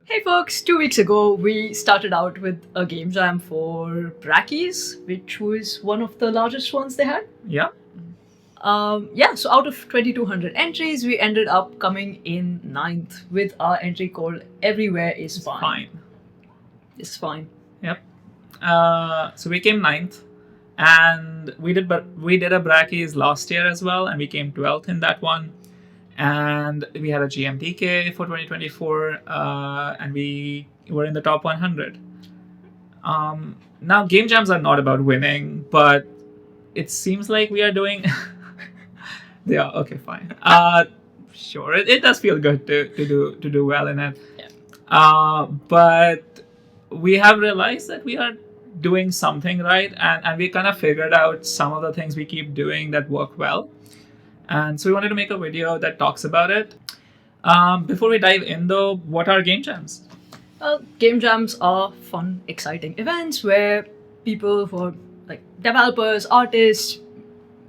Hey folks, 2 weeks ago we started out with a game jam for Brackeys, which was one of the largest ones they had. Yeah. So out of 2,200 entries, we ended up coming in 9th with our entry called Everywhere is Fine. It's fine. Yep. So we came 9th, and we did a Brackeys last year as well, and we came 12th in that one. And we had a GMTK for 2024, and we were in the top 100. Now, game jams are not about winning, but it seems like we are doing. They are okay, fine. Sure, it does feel good to do well in it. Yeah. But we have realized that we are doing something right, and we kind of figured out some of the things we keep doing that work well. And so we wanted to make a video that talks about it. Before we dive in, though, what are game jams? Game jams are fun, exciting events where people who are like developers, artists,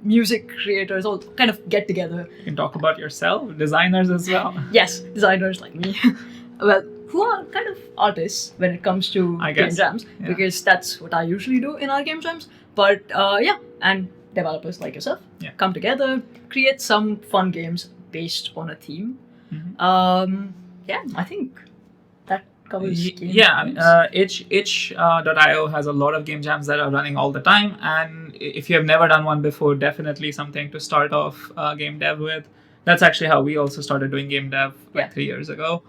music creators all kind of get together. You can talk about yourself, designers as well. Yes, designers like me. Well, who are kind of artists when it comes to game jams, because that's what I usually do in our game jams. But and developers like yourself come together, create some fun games based on a theme. I think that covers game jams. itch.io has a lot of game jams that are running all the time, and if you have never done one before, definitely something to start off game dev with. That's actually how we also started doing game dev 3 years ago.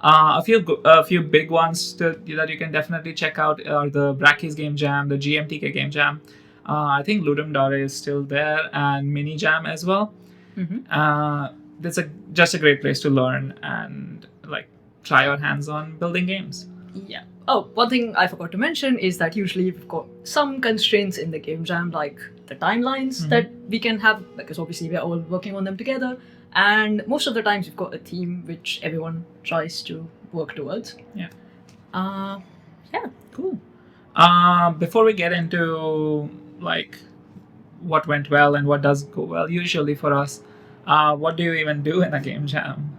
A few big ones that you can definitely check out are the Brackeys Game Jam, the GMTK Game Jam. I think Ludum Dare is still there, and Mini Jam as well. That's just a great place to learn and try your hands on building games. Yeah. Oh, one thing I forgot to mention is that usually we've got some constraints in the game jam, like the timelines that we can have, because obviously we're all working on them together. And most of the times we've got a theme which everyone tries to work towards. Yeah. Cool. Before we get into what went well and what does go well usually for us, what do you even do in a game jam?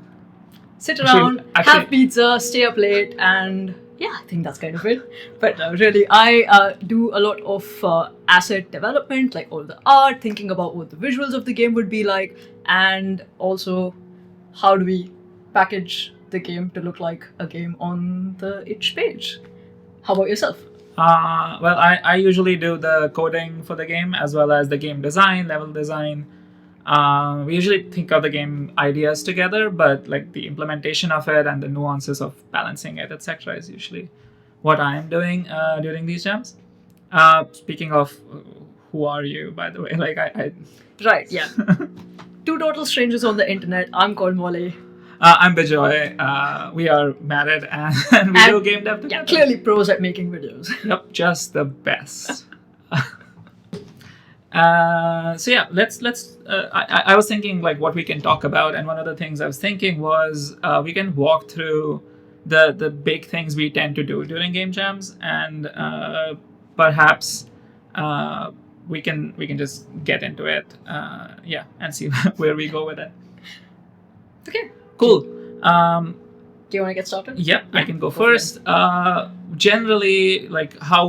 Sit around, have pizza, stay up late, and I think that's kind of it. But really, I do a lot of asset development, like all the art, thinking about what the visuals of the game would be like, and also how do we package the game to look like a game on the itch page. How about yourself? Well, I usually do the coding for the game as well as the game design, level design. We usually think of the game ideas together, but the implementation of it and the nuances of balancing it, etc., is usually what I am doing during these jams. Speaking of, who are you, by the way? Right, yeah. Two total strangers on the internet. I'm called Molly. I'm Bijoy. We are married and we do game dev together. Yeah, clearly pros at making videos. Yep, just the best. Let's. I was thinking what we can talk about, and one of the things I was thinking was we can walk through the big things we tend to do during game jams, and perhaps we can just get into it, and see where we go with it. Okay. Cool. Do you want to get started? Yep, I can go first. Generally,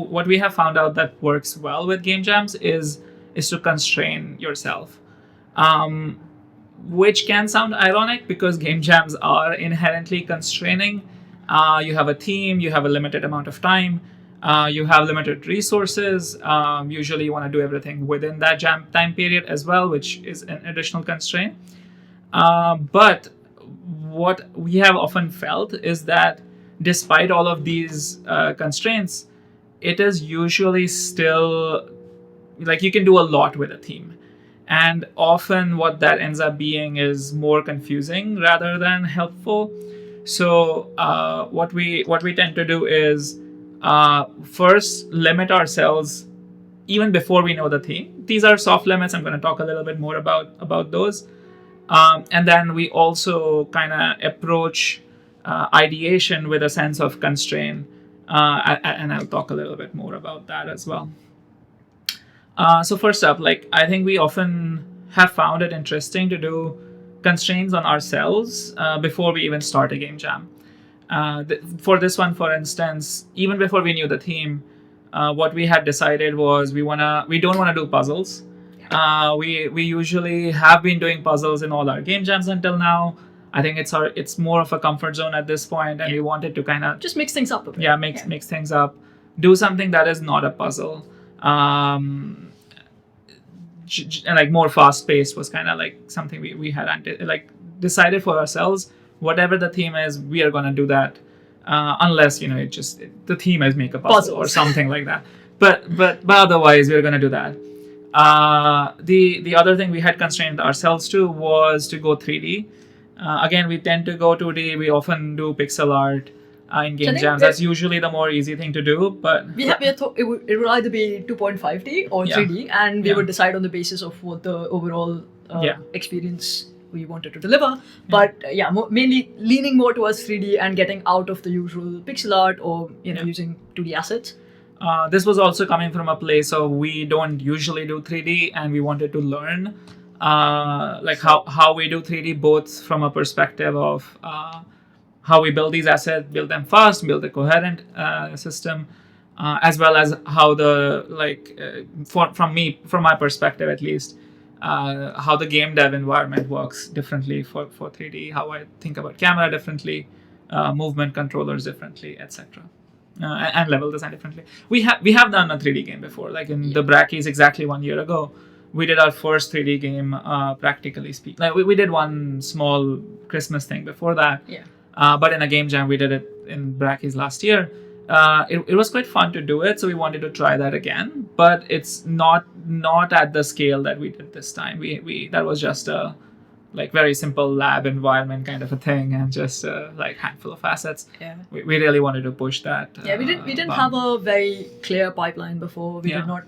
what we have found out that works well with game jams is to constrain yourself, which can sound ironic because game jams are inherently constraining. You have a theme, you have a limited amount of time, you have limited resources. Usually you want to do everything within that jam time period as well, which is an additional constraint. But what we have often felt is that despite all of these constraints, it is usually still you can do a lot with a theme, and often what that ends up being is more confusing rather than helpful. So what we tend to do is first limit ourselves even before we know the theme. These are soft limits. I'm going to talk a little bit more about those. And then we also kind of approach ideation with a sense of constraint, and I'll talk a little bit more about that as well. So first up, I think we often have found it interesting to do constraints on ourselves before we even start a game jam. For this one, for instance, even before we knew the theme, what we had decided was we don't wanna do puzzles. We usually have been doing puzzles in all our game jams until now. I think it's more of a comfort zone at this point, and we wanted to kind of just mix things up a bit. Yeah, mix things up. Do something that is not a puzzle. Like more fast paced was kind of like something we had like decided for ourselves. Whatever the theme is, we are gonna do that, unless the theme is make a puzzle or something like that. But otherwise, we're gonna do that. The other thing we had constrained ourselves to was to go 3D. Again, we tend to go 2D. We often do pixel art in game jams. That's usually the more easy thing to do. But we thought it would either be 2.5D or 3D, and we would decide on the basis of what the overall experience we wanted to deliver. But mainly leaning more towards 3D and getting out of the usual pixel art or using 2D assets. This was also coming from a place of we don't usually do 3D, and we wanted to learn how we do 3D, both from a perspective of how we build these assets, build them fast, build a coherent system, as well as how from my perspective at least, how the game dev environment works differently for 3D, how I think about camera differently, movement controllers differently, etc. And level design differently. We have done a 3D game before, like in the Brackeys exactly 1 year ago. We did our first 3D game, practically speaking. Like we did one small Christmas thing before that. But in a game jam, we did it in Brackeys last year. It was quite fun to do it, so we wanted to try that again. But it's not at the scale that we did this time. We that was just a very simple lab environment kind of a thing, and just handful of assets. We really wanted to push that. We didn't have a very clear pipeline before. We did not.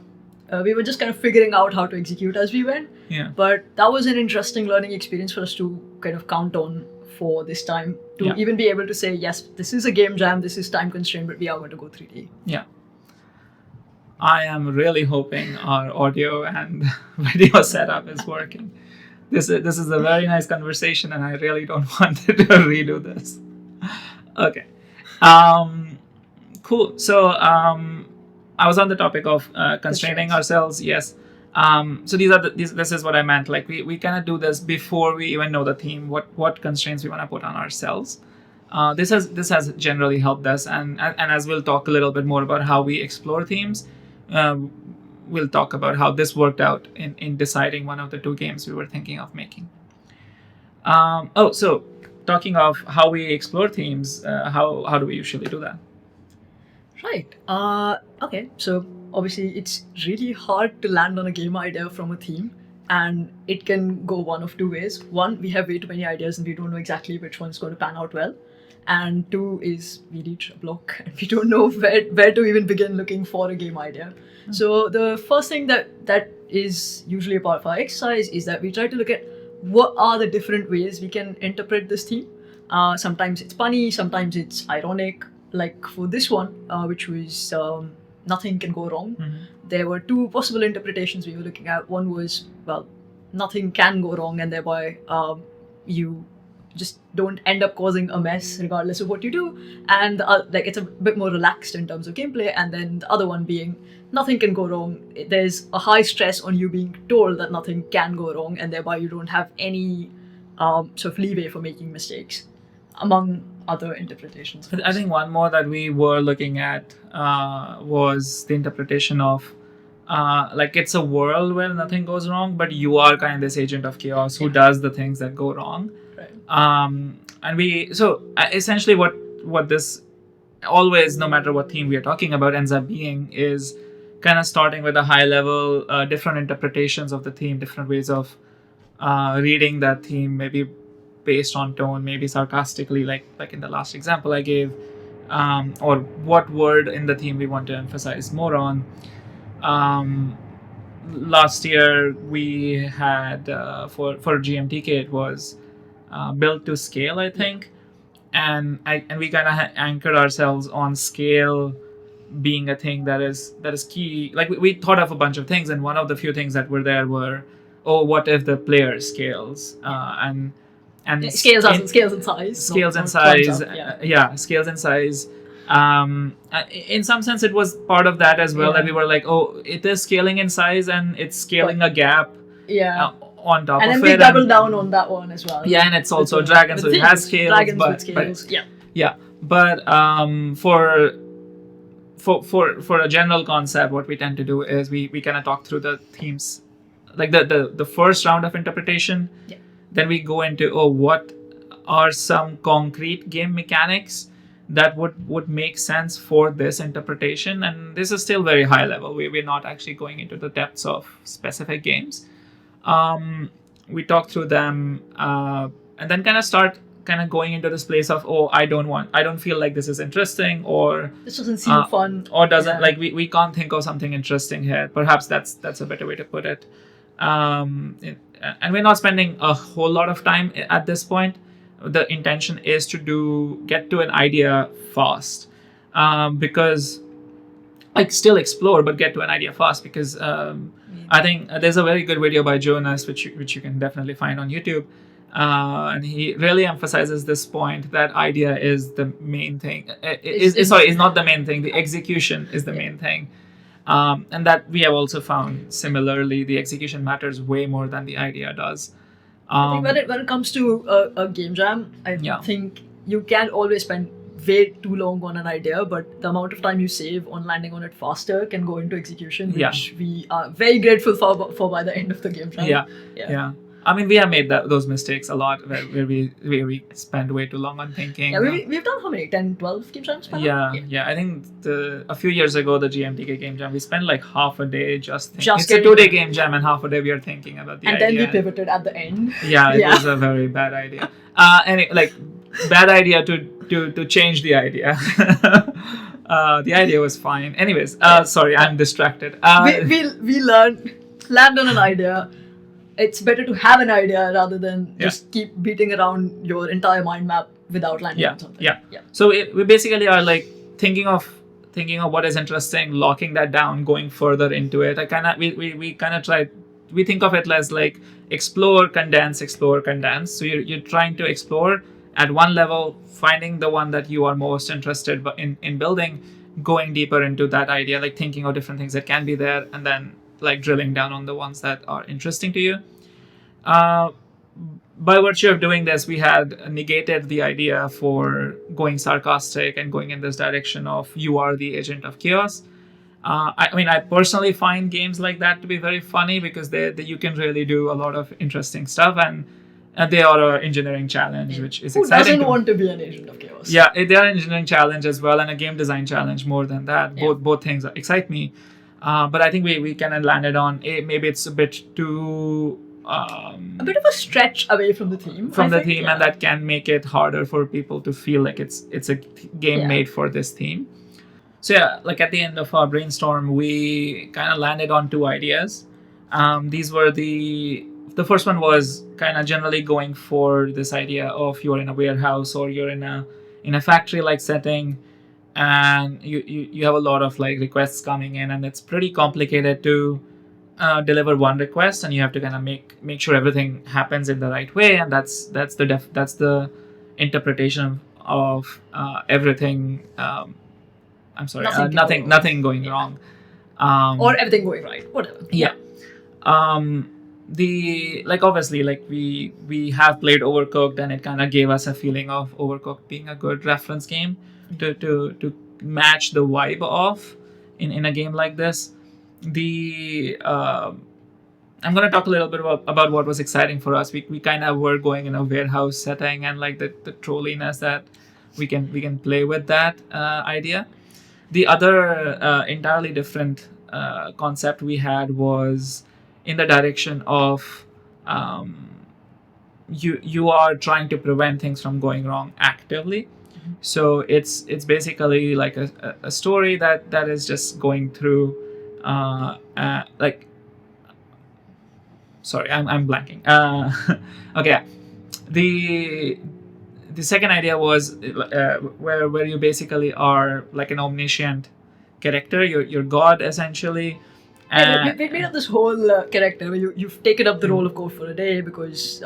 We were just kind of figuring out how to execute as we went. But that was an interesting learning experience for us to kind of count on for this time, to even be able to say, yes, this is a game jam, this is time constrained, but we are going to go 3D. I am really hoping our audio and video setup is working. This is a very nice conversation, and I really don't want to redo this. Okay. Cool. So I was on the topic of constraining ourselves. Yes. So this is what I meant. Like we kind of do this before we even know the theme, what constraints we want to put on ourselves. This has generally helped us, and as we'll talk a little bit more about how we explore themes, we'll talk about how this worked out in deciding one of the two games we were thinking of making. So talking of how we explore themes, how do we usually do that? Right. Okay. So obviously, it's really hard to land on a game idea from a theme, and it can go one of two ways. One, we have way too many ideas and we don't know exactly which one's going to pan out well. And two is we reach a block and we don't know where to even begin looking for a game idea. So the first thing that is usually a part of our exercise is that we try to look at what are the different ways we can interpret this theme. Sometimes it's funny, sometimes it's ironic. Like for this one, which was nothing can go wrong. There were two possible interpretations we were looking at. One was, well, nothing can go wrong, and thereby you just don't end up causing a mess regardless of what you do. And it's a bit more relaxed in terms of gameplay. And then the other one being, nothing can go wrong. There's a high stress on you being told that nothing can go wrong, and thereby you don't have any sort of leeway for making mistakes, among other interpretations. I think one more that we were looking at was the interpretation of it's a world where nothing goes wrong, but you are kind of this agent of chaos who does the things that go wrong. And essentially what this always, no matter what theme we are talking about, ends up being is kind of starting with a high level, different interpretations of the theme, different ways of reading that theme, maybe based on tone, maybe sarcastically, like in the last example I gave, or what word in the theme we want to emphasize more on. Last year we had for GMTK it was built to scale, I think, and we kind of anchored ourselves on scale being a thing that is key. Like we thought of a bunch of things, and one of the few things that were there were, what if the player scales, and scales and size. Scales and not size. up, Scales and size. In some sense, it was part of that as well. That we were like, oh, it is scaling in size and it's scaling a gap. On top and of it. And then we double down on that one as well. Yeah, and it's also dragon, so it has scales. Dragons with scales. But for a general concept, what we tend to do is we kind of talk through the themes, like the first round of interpretation. Then we go into what are some concrete game mechanics that would make sense for this interpretation, and this is still very high level. We're not actually going into the depths of specific games. We talk through them, and then start going into this place of, I don't feel like this is interesting, or this doesn't seem fun, or doesn't like we can't think of something interesting here. Perhaps that's a better way to put it. And we're not spending a whole lot of time at this point. The intention is to get to an idea fast, because still explore, but get to an idea fast, because I think there's a very good video by Jonas, which you can definitely find on YouTube, and he really emphasizes this point that idea is the main thing. Is not the main thing. The execution is the main thing, and that we have also found similarly. The execution matters way more than the idea does. I think when it comes to a game jam, I think you can always spend way too long on an idea, but the amount of time you save on landing on it faster can go into execution, which we are very grateful for by the end of the game jam. Yeah. I mean, we have made those mistakes a lot where we spend way too long on thinking. Yeah, we've done how many? 10, 12 game jams? Yeah. I think a few years ago, the GMTK game jam, we spent like half a day just thinking. It's a 2-day game jam, and half a day we are thinking about the idea. And then we pivoted at the end. Yeah, it was a very bad idea. Bad idea to change the idea. The idea was fine. Anyways, sorry, I'm distracted. We land on an idea. It's better to have an idea rather than just keep beating around your entire mind map without landing on something. Yeah. So we basically are like thinking of what is interesting, locking that down, going further into it. We think of it as like explore, condense. So you're trying to explore at one level, finding the one that you are most interested in building, going deeper into that idea, like thinking of different things that can be there, and then like drilling down on the ones that are interesting to you. By virtue of doing this, we had negated the idea for going sarcastic and going in this direction of you are the agent of chaos. I personally find games like that to be very funny, because you can really do a lot of interesting stuff, and they are an engineering challenge, which is exciting. Who doesn't want to be an agent of chaos? Yeah, they are an engineering challenge as well, and a game design challenge more than that. Both things excite me. But I think we kind of landed on maybe it's a bit too a bit of a stretch away from the theme. And that can make it harder for people to feel like it's a game made for this theme. So like at the end of our brainstorm, we kind of landed on 2 ideas. These were the first one was kind of generally going for this idea of you're in a warehouse or you're in a factory like setting, and you have a lot of like requests coming in, and it's pretty complicated to deliver one request, and you have to kind of make sure everything happens in the right way, and that's the interpretation of everything. I'm sorry, nothing going wrong, or everything going right, whatever. Obviously we have played Overcooked, and it kind of gave us a feeling of Overcooked being a good reference game to match the vibe of in a game like this. I'm going to talk a little bit about what was exciting for us. We kind of were going in a warehouse setting, and like the trolliness that we can play with that idea. The other entirely different concept we had was in the direction of you are trying to prevent things from going wrong actively. So it's basically like a story that is just going through sorry, I'm blanking. Okay, the second idea was where you basically are like an omniscient character. You're God essentially. We made up this whole character where you've taken up the role of God for a day because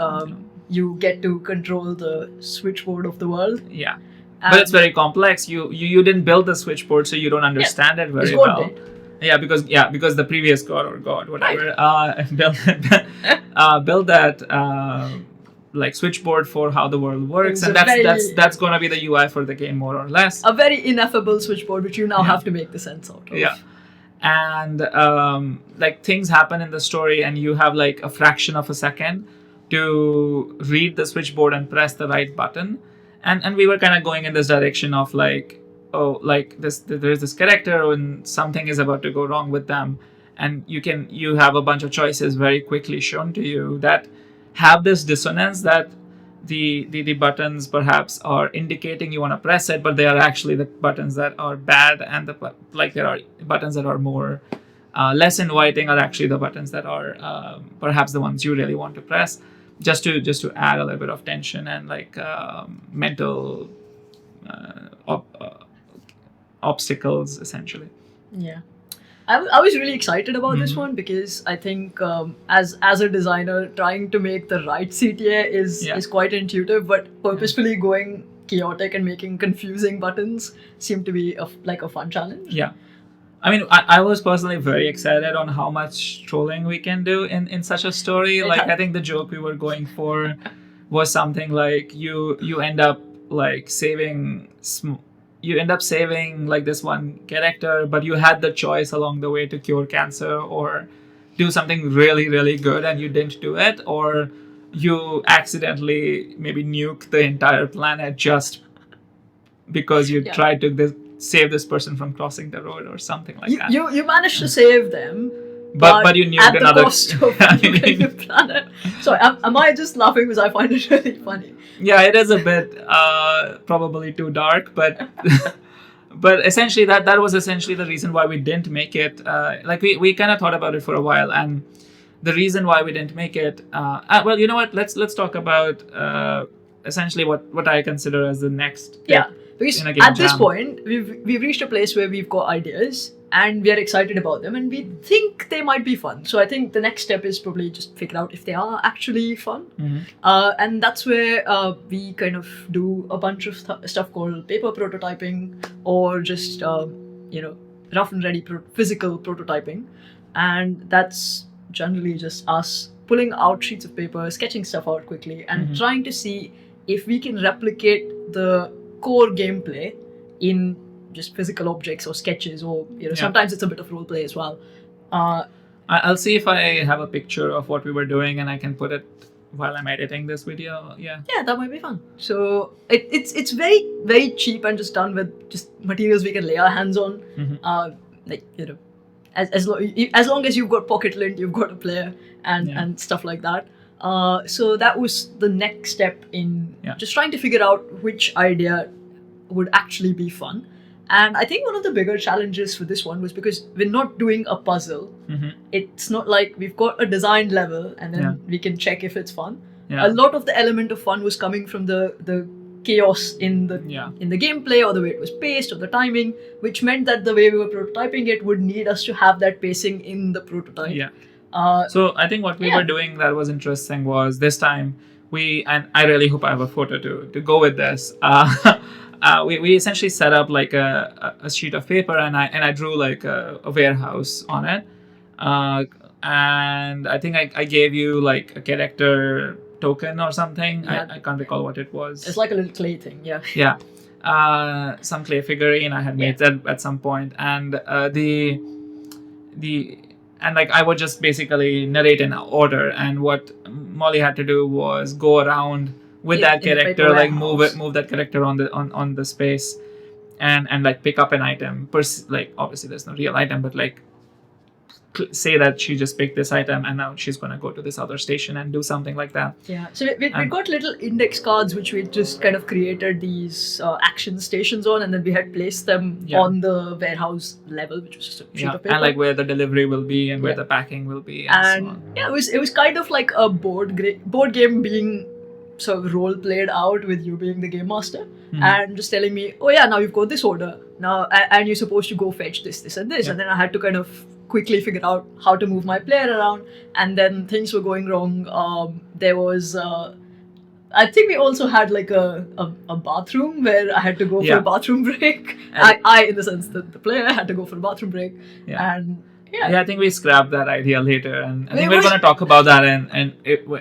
you get to control the switchboard of the world. Yeah. But it's very complex. You didn't build the switchboard, so you don't understand it very well. Did. Yeah, because the previous god whatever built that like switchboard for how the world works, and that's going to be the UI for the game, more or less. A very ineffable switchboard, which you now have to make the sense out of. Yeah. And like things happen in the story, and you have like a fraction of a second to read the switchboard and press the right button. And we were kind of going in this direction of like, oh, like there's this character and something is about to go wrong with them, and you have a bunch of choices very quickly shown to you that have this dissonance that the buttons perhaps are indicating you want to press it, but they are actually the buttons that are bad, and there are buttons that are more less inviting are actually the buttons that are perhaps the ones you really want to press. Just to add a little bit of tension and like mental obstacles, essentially. Yeah, I was really excited about this one because I think as a designer, trying to make the right CTA is quite intuitive, but purposefully going chaotic and making confusing buttons seemed to be a fun challenge. Yeah. I mean, I was personally very excited on how much trolling we can do in such a story. Like, I think the joke we were going for was something like you end up like saving like this one character, but you had the choice along the way to cure cancer or do something really, really good, and you didn't do it, or you accidentally maybe nuke the entire planet just because you tried to save this person from crossing the road or something like that. You managed to save them, but you nuked another. At the cost of nuking the planet. Sorry, am I just laughing because I find it really funny? Yeah, it is a bit probably too dark, but but essentially that was essentially the reason why we didn't make it. Like we kind of thought about it for a while, and the reason why we didn't make it. Well, you know what? Let's talk about essentially what I consider as the next. Because at this point, we've reached a place where we've got ideas and we are excited about them and we think they might be fun. So I think the next step is probably just figure out if they are actually fun. And that's where we kind of do a bunch of stuff called paper prototyping or just, rough and ready physical prototyping. And that's generally just us pulling out sheets of paper, sketching stuff out quickly and trying to see if we can replicate the core gameplay in just physical objects or sketches, or sometimes it's a bit of role play as well. I'll see if I have a picture of what we were doing and I can put it while I'm editing this video. Yeah, that might be fun. So it's very, very cheap and just done with just materials we can lay our hands on. As long as you've got pocket lint, you've got a player and stuff like that. So that was the next step in just trying to figure out which idea would actually be fun. And I think one of the bigger challenges for this one was because we're not doing a puzzle. It's not like we've got a designed level and then we can check if it's fun. A lot of the element of fun was coming from the chaos in the gameplay, or the way it was paced, or the timing, which meant that the way we were prototyping it would need us to have that pacing in the prototype. So I think what we were doing that was interesting was this time and I really hope I have a photo to go with this. We essentially set up like a sheet of paper and I drew like a warehouse on it. And I think I gave you like a character token or something. I can't recall what it was. It's like a little clay thing, some clay figurine I had made that at some point, and and like I would just basically narrate in order, and what Molly had to do was go around with that character, like move that character on the space, and like pick up an item. Like obviously there's no real item, but like say that she just picked this item and now she's going to go to this other station and do something like that. So we got little index cards which we just kind of created these action stations on, and then we had placed them on the warehouse level, which was just a sheet of paper. And like where the delivery will be and where the packing will be and so on. It was kind of like a board game being sort of role played out with you being the game master and just telling me, now you've got this order now and you're supposed to go fetch this and this, and then I had to kind of quickly figure out how to move my player around, and then things were going wrong. There was I think we also had like a bathroom where I had to go for a bathroom break. I, in the sense that the player had to go for a bathroom break. Yeah. And I think we scrapped that idea later, and I think we're going to talk about that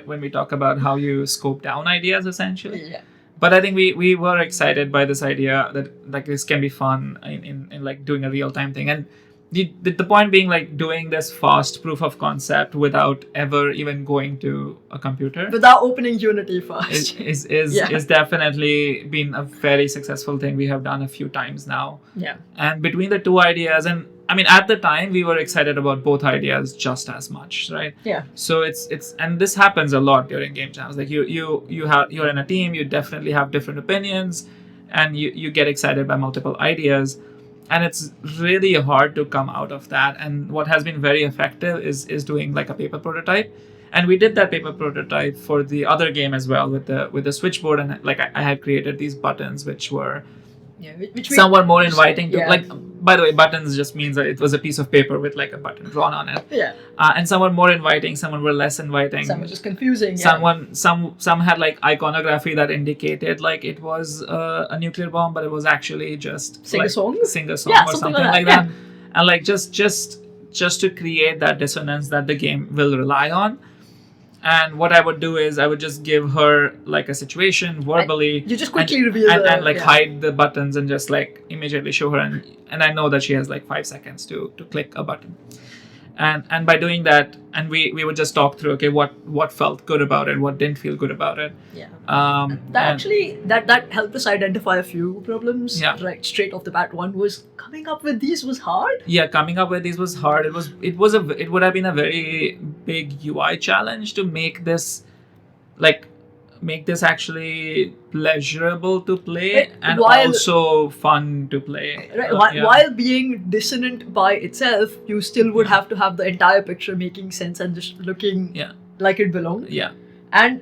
when we talk about how you scope down ideas, essentially. Yeah. But I think we were excited by this idea that like this can be fun in like doing a real time thing, and the point being like doing this fast proof of concept without ever even going to a computer, without opening Unity first, is definitely been a very successful thing we have done a few times now. Yeah. And between the two ideas, and I mean at the time we were excited about both ideas just as much, right? Yeah. So it's and this happens a lot during game jams. Like you're in a team, you definitely have different opinions, and you get excited by multiple ideas. And it's really hard to come out of that. And what has been very effective is doing like a paper prototype. And we did that paper prototype for the other game as well with the switchboard. And like I had created these buttons which were some were more inviting to like. By the way, buttons just means that it was a piece of paper with like a button drawn on it. Yeah. And some were more inviting, some were less inviting. Some were just confusing. Some had like iconography that indicated like it was a nuclear bomb, but it was actually just sing a song or something like that. And like just to create that dissonance that the game will rely on. And what I would do is I would just give her like a situation verbally. You just quickly reveal and like hide the buttons and just like immediately show her, and I know that she has like 5 seconds to click a button. And by doing that, and we would just talk through what felt good about it, what didn't feel good about it. Yeah. That helped us identify a few problems. Yeah. Right straight off the bat. One was coming up with these was hard. Yeah, coming up with these was hard. It would have been a very big UI challenge to make this actually pleasurable to play and also fun to play. Right. While being dissonant by itself, you still would have to have the entire picture making sense and just looking like it belonged. Yeah. And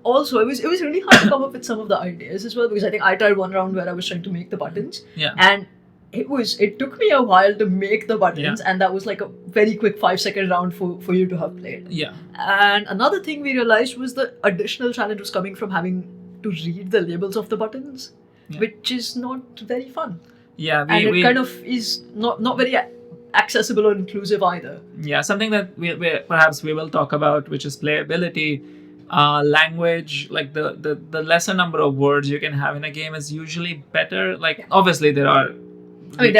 also, it was really hard to come up with some of the ideas as well, because I think I tried one round where I was trying to make the buttons. Yeah. And it took me a while to make the buttons, and that was like a very quick 5-second round for you to have played. Yeah. And another thing we realized was the additional challenge was coming from having to read the labels of the buttons, which is not very fun. Yeah, it kind of is not very accessible or inclusive either. Yeah, something that we perhaps we will talk about, which is playability. Language, like the lesser number of words you can have in a game is usually better. Like obviously there are word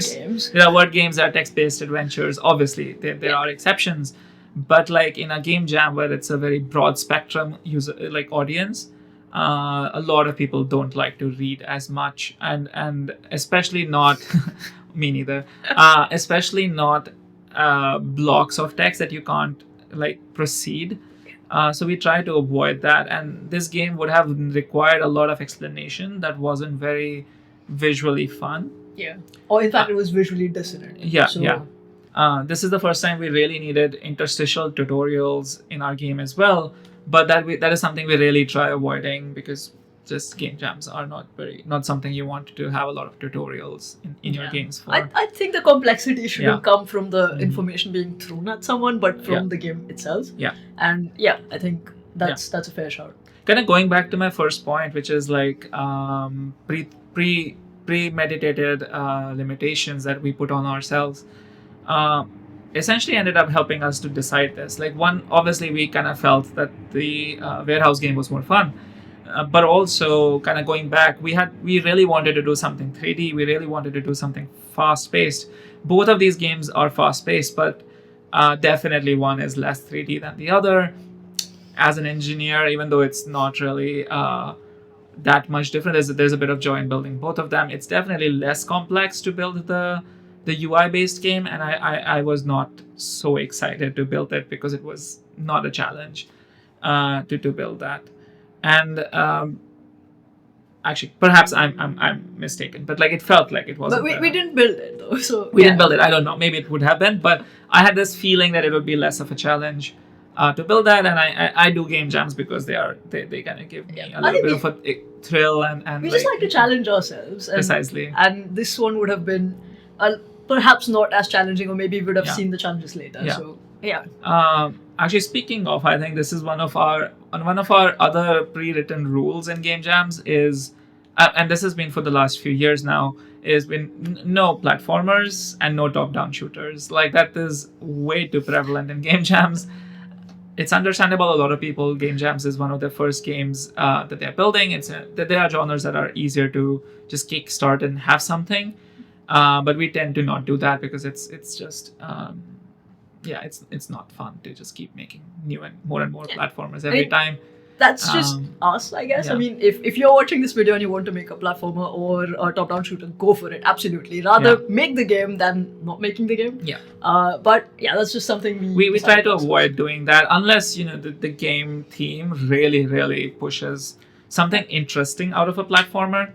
games. There are word games, there are text-based adventures. Obviously, there are exceptions, but like in a game jam where it's a very broad spectrum user like audience, a lot of people don't like to read as much, and especially not me neither. Especially not blocks of text that you can't like proceed. So we try to avoid that, and this game would have required a lot of explanation that wasn't very visually fun. Yeah. Or in fact, it was visually dissonant. Yeah, this is the first time we really needed interstitial tutorials in our game as well. But that is something we really try avoiding, because just game jams are not something you want to have a lot of tutorials in your games for. I think the complexity shouldn't come from the information being thrown at someone, but from the game itself. Yeah. And I think that's a fair shout. Kind of going back to my first point, which is like premeditated limitations that we put on ourselves, essentially ended up helping us to decide this. Like one, obviously we kind of felt that the warehouse game was more fun, but also kind of going back, we really wanted to do something 3D. We really wanted to do something fast-paced. Both of these games are fast-paced, but definitely one is less 3D than the other. As an engineer, even though it's not really that much different, there's a bit of joy in building both of them. It's definitely less complex to build the UI based game, and I was not so excited to build it because it was not a challenge to build that. And actually, perhaps I'm mistaken, but like it felt like it wasn't. But we didn't build it though, so we didn't build it. I don't know. Maybe it would have been, but I had this feeling that it would be less of a challenge to build that, and I do game jams because they kind of give me a little bit of a thrill and we just like to challenge ourselves. Precisely. And this one would have been perhaps not as challenging, or maybe we would have seen the challenges later. Yeah. So actually, speaking of, I think this is one of our one of our other pre-written rules in game jams is, and this has been for the last few years now, is been no platformers and no top-down shooters. Like that is way too prevalent in game jams. It's understandable. A lot of people, game jams is one of their first games that they're building. That there are genres that are easier to just kickstart and have something, but we tend to not do that because it's just it's not fun to just keep making new and more platformers every time. That's just us, I guess. Yeah. I mean, if you're watching this video and you want to make a platformer or a top-down shooter, go for it. Absolutely. Rather make the game than not making the game. Yeah. But yeah, that's just something we try to avoid doing that unless the game theme really pushes something interesting out of a platformer.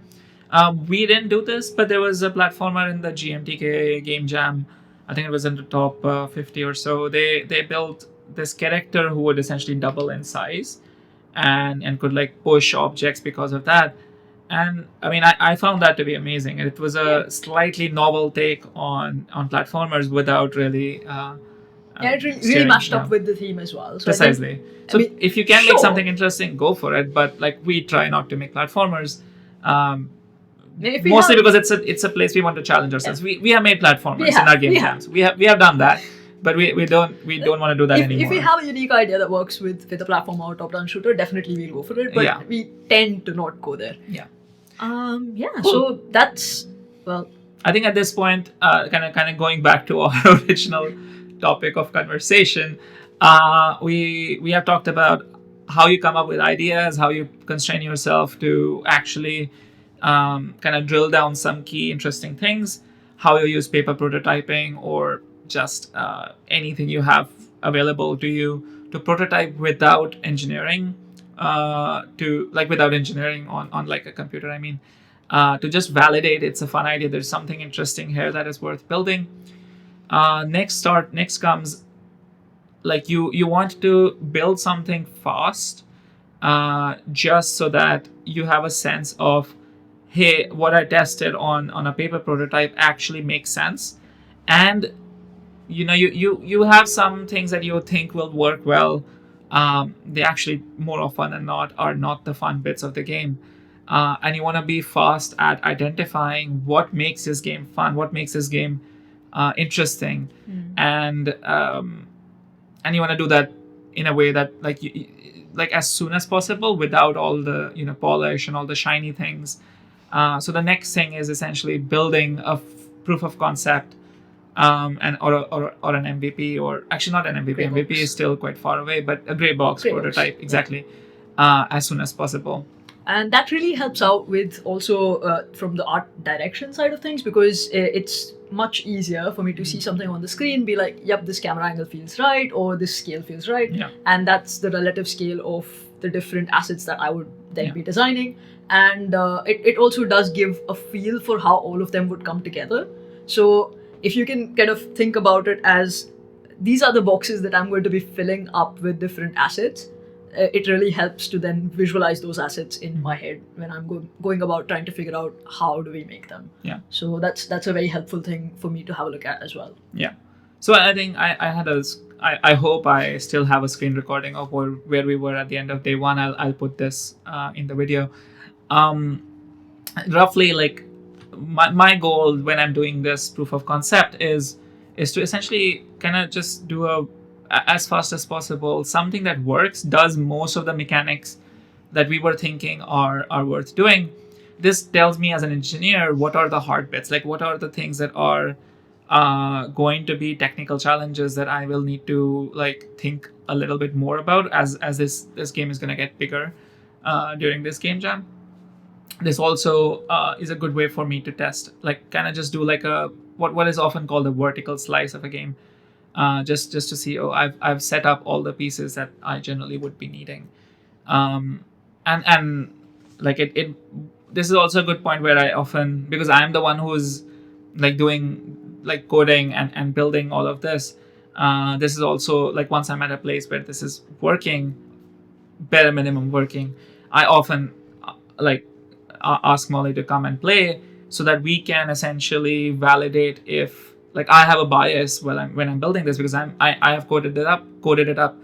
We didn't do this, but there was a platformer in the GMTK Game Jam. I think it was in the top 50 or so. They built this character who would essentially double in size and could like push objects because of that. And I mean, I found that to be amazing. And it was a slightly novel take on platformers without really it really matched up with the theme as well. So precisely. If you can make something interesting, go for it. But like we try not to make platformers. Mostly because it's a place we want to challenge ourselves. We have made platformers in our game jams. We have done that, but we don't want to do that anymore. If we have a unique idea that works with a platform or top-down shooter, definitely we'll go for it. But we tend to not go there. Yeah. Cool. So that's I think at this point, kind of going back to our original topic of conversation, we have talked about how you come up with ideas, how you constrain yourself to actually kind of drill down some key interesting things, how you use paper prototyping or just anything you have available to you to prototype without engineering, without engineering on like a computer. I mean, to just validate it's a fun idea. There's something interesting here that is worth building. Next comes like you want to build something fast, just so that you have a sense of, hey, what I tested on a paper prototype actually makes sense, and you have some things that you think will work well. They actually more often than not are not the fun bits of the game, and you want to be fast at identifying what makes this game fun, what makes this game interesting, and you want to do that in a way that like as soon as possible without all the polish and all the shiny things. So the next thing is essentially building a proof of concept, or an MVP, or actually not an MVP. MVP is still quite far away, but a gray box prototype, exactly, as soon as possible. And that really helps out with also from the art direction side of things, because it's much easier for me to see something on the screen, be like, yep, this camera angle feels right, or this scale feels right. Yeah. And that's the relative scale of the different assets that I would then be designing. And it also does give a feel for how all of them would come together. So if you can kind of think about it as these are the boxes that I'm going to be filling up with different assets, it really helps to then visualize those assets in my head when I'm going about trying to figure out how do we make them. Yeah. So that's a very helpful thing for me to have a look at as well. Yeah. So I think I hope I still have a screen recording of where we were at the end of day one. I'll put this in the video. Roughly, like my goal when I'm doing this proof of concept is to essentially kind of just do as fast as possible something that works, does most of the mechanics that we were thinking are worth doing. This tells me as an engineer what are the hard bits, like what are the things that are going to be technical challenges that I will need to like think a little bit more about as this game is going to get bigger during this game jam. This also is a good way for me to test, like kind of just do like what is often called a vertical slice of a game, just to see, I've set up all the pieces that I generally would be needing, and like it this is also a good point where I often, because I am the one who's like doing like coding and building all of this, this is also like once I'm at a place where this is working, bare minimum working, I often ask Molly to come and play so that we can essentially validate if like I have a bias when I'm building this, because I have coded it up.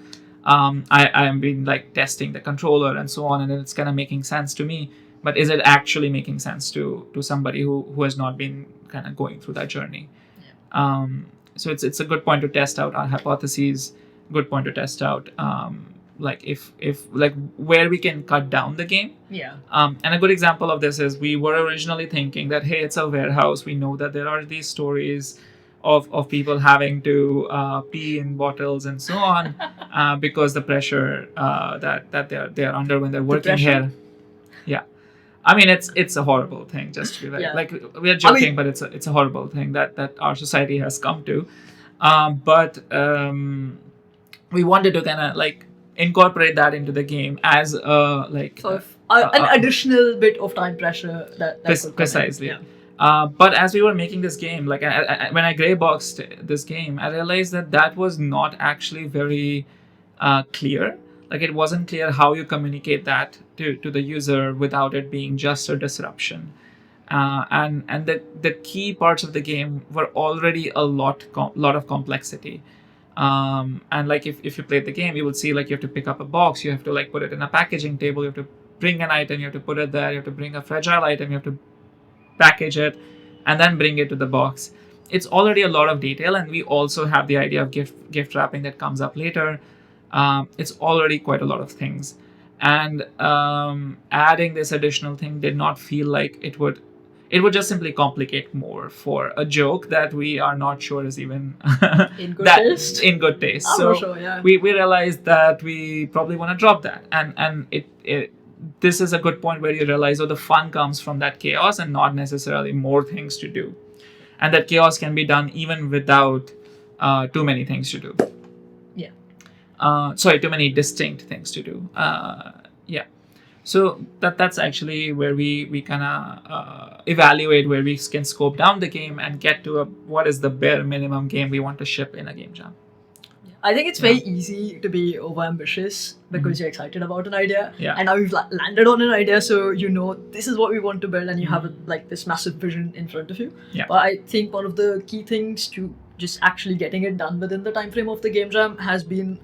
I am been like testing the controller and so on, and it's kind of making sense to me. But is it actually making sense to somebody who has not been kind of going through that journey? So it's a good point to test out our hypotheses. Good point to test out like if like where we can cut down the game. And a good example of this is we were originally thinking that, hey, it's a warehouse. We know that there are these stories of people having to pee in bottles and so on because the pressure that they're under when they're working here. Yeah. I mean, it's a horrible thing, just to be very, like, we are joking, but it's a horrible thing that our society has come to. But we wanted to kind of like incorporate that into the game as a like an additional bit of time pressure that precisely. But as we were making this game, like when I gray boxed this game, I realized that was not actually very clear. Like, it wasn't clear how you communicate that to the user without it being just a disruption. And the key parts of the game were already a lot of complexity. And like if you played the game, you would see like you have to pick up a box, you have to like put it in a packaging table, you have to bring an item, you have to put it there, you have to bring a fragile item, you have to package it, and then bring it to the box. It's already a lot of detail, and we also have the idea of gift wrapping that comes up later. It's already quite a lot of things, and adding this additional thing did not feel like it would just simply complicate more for a joke that we are not sure is even in good taste. So sure, we realized that we probably want to drop that, and it this is a good point where you realize, the fun comes from that chaos and not necessarily more things to do, and that chaos can be done even without too many things to do. Too many distinct things to do. So that's actually where we kind of evaluate where we can scope down the game and get to what is the bare minimum game we want to ship in a game jam. I think it's very easy to be overambitious because you're excited about an idea, and now you've landed on an idea, so you know this is what we want to build, and you have like this massive vision in front of you. But I think one of the key things to just actually getting it done within the time frame of the game jam has been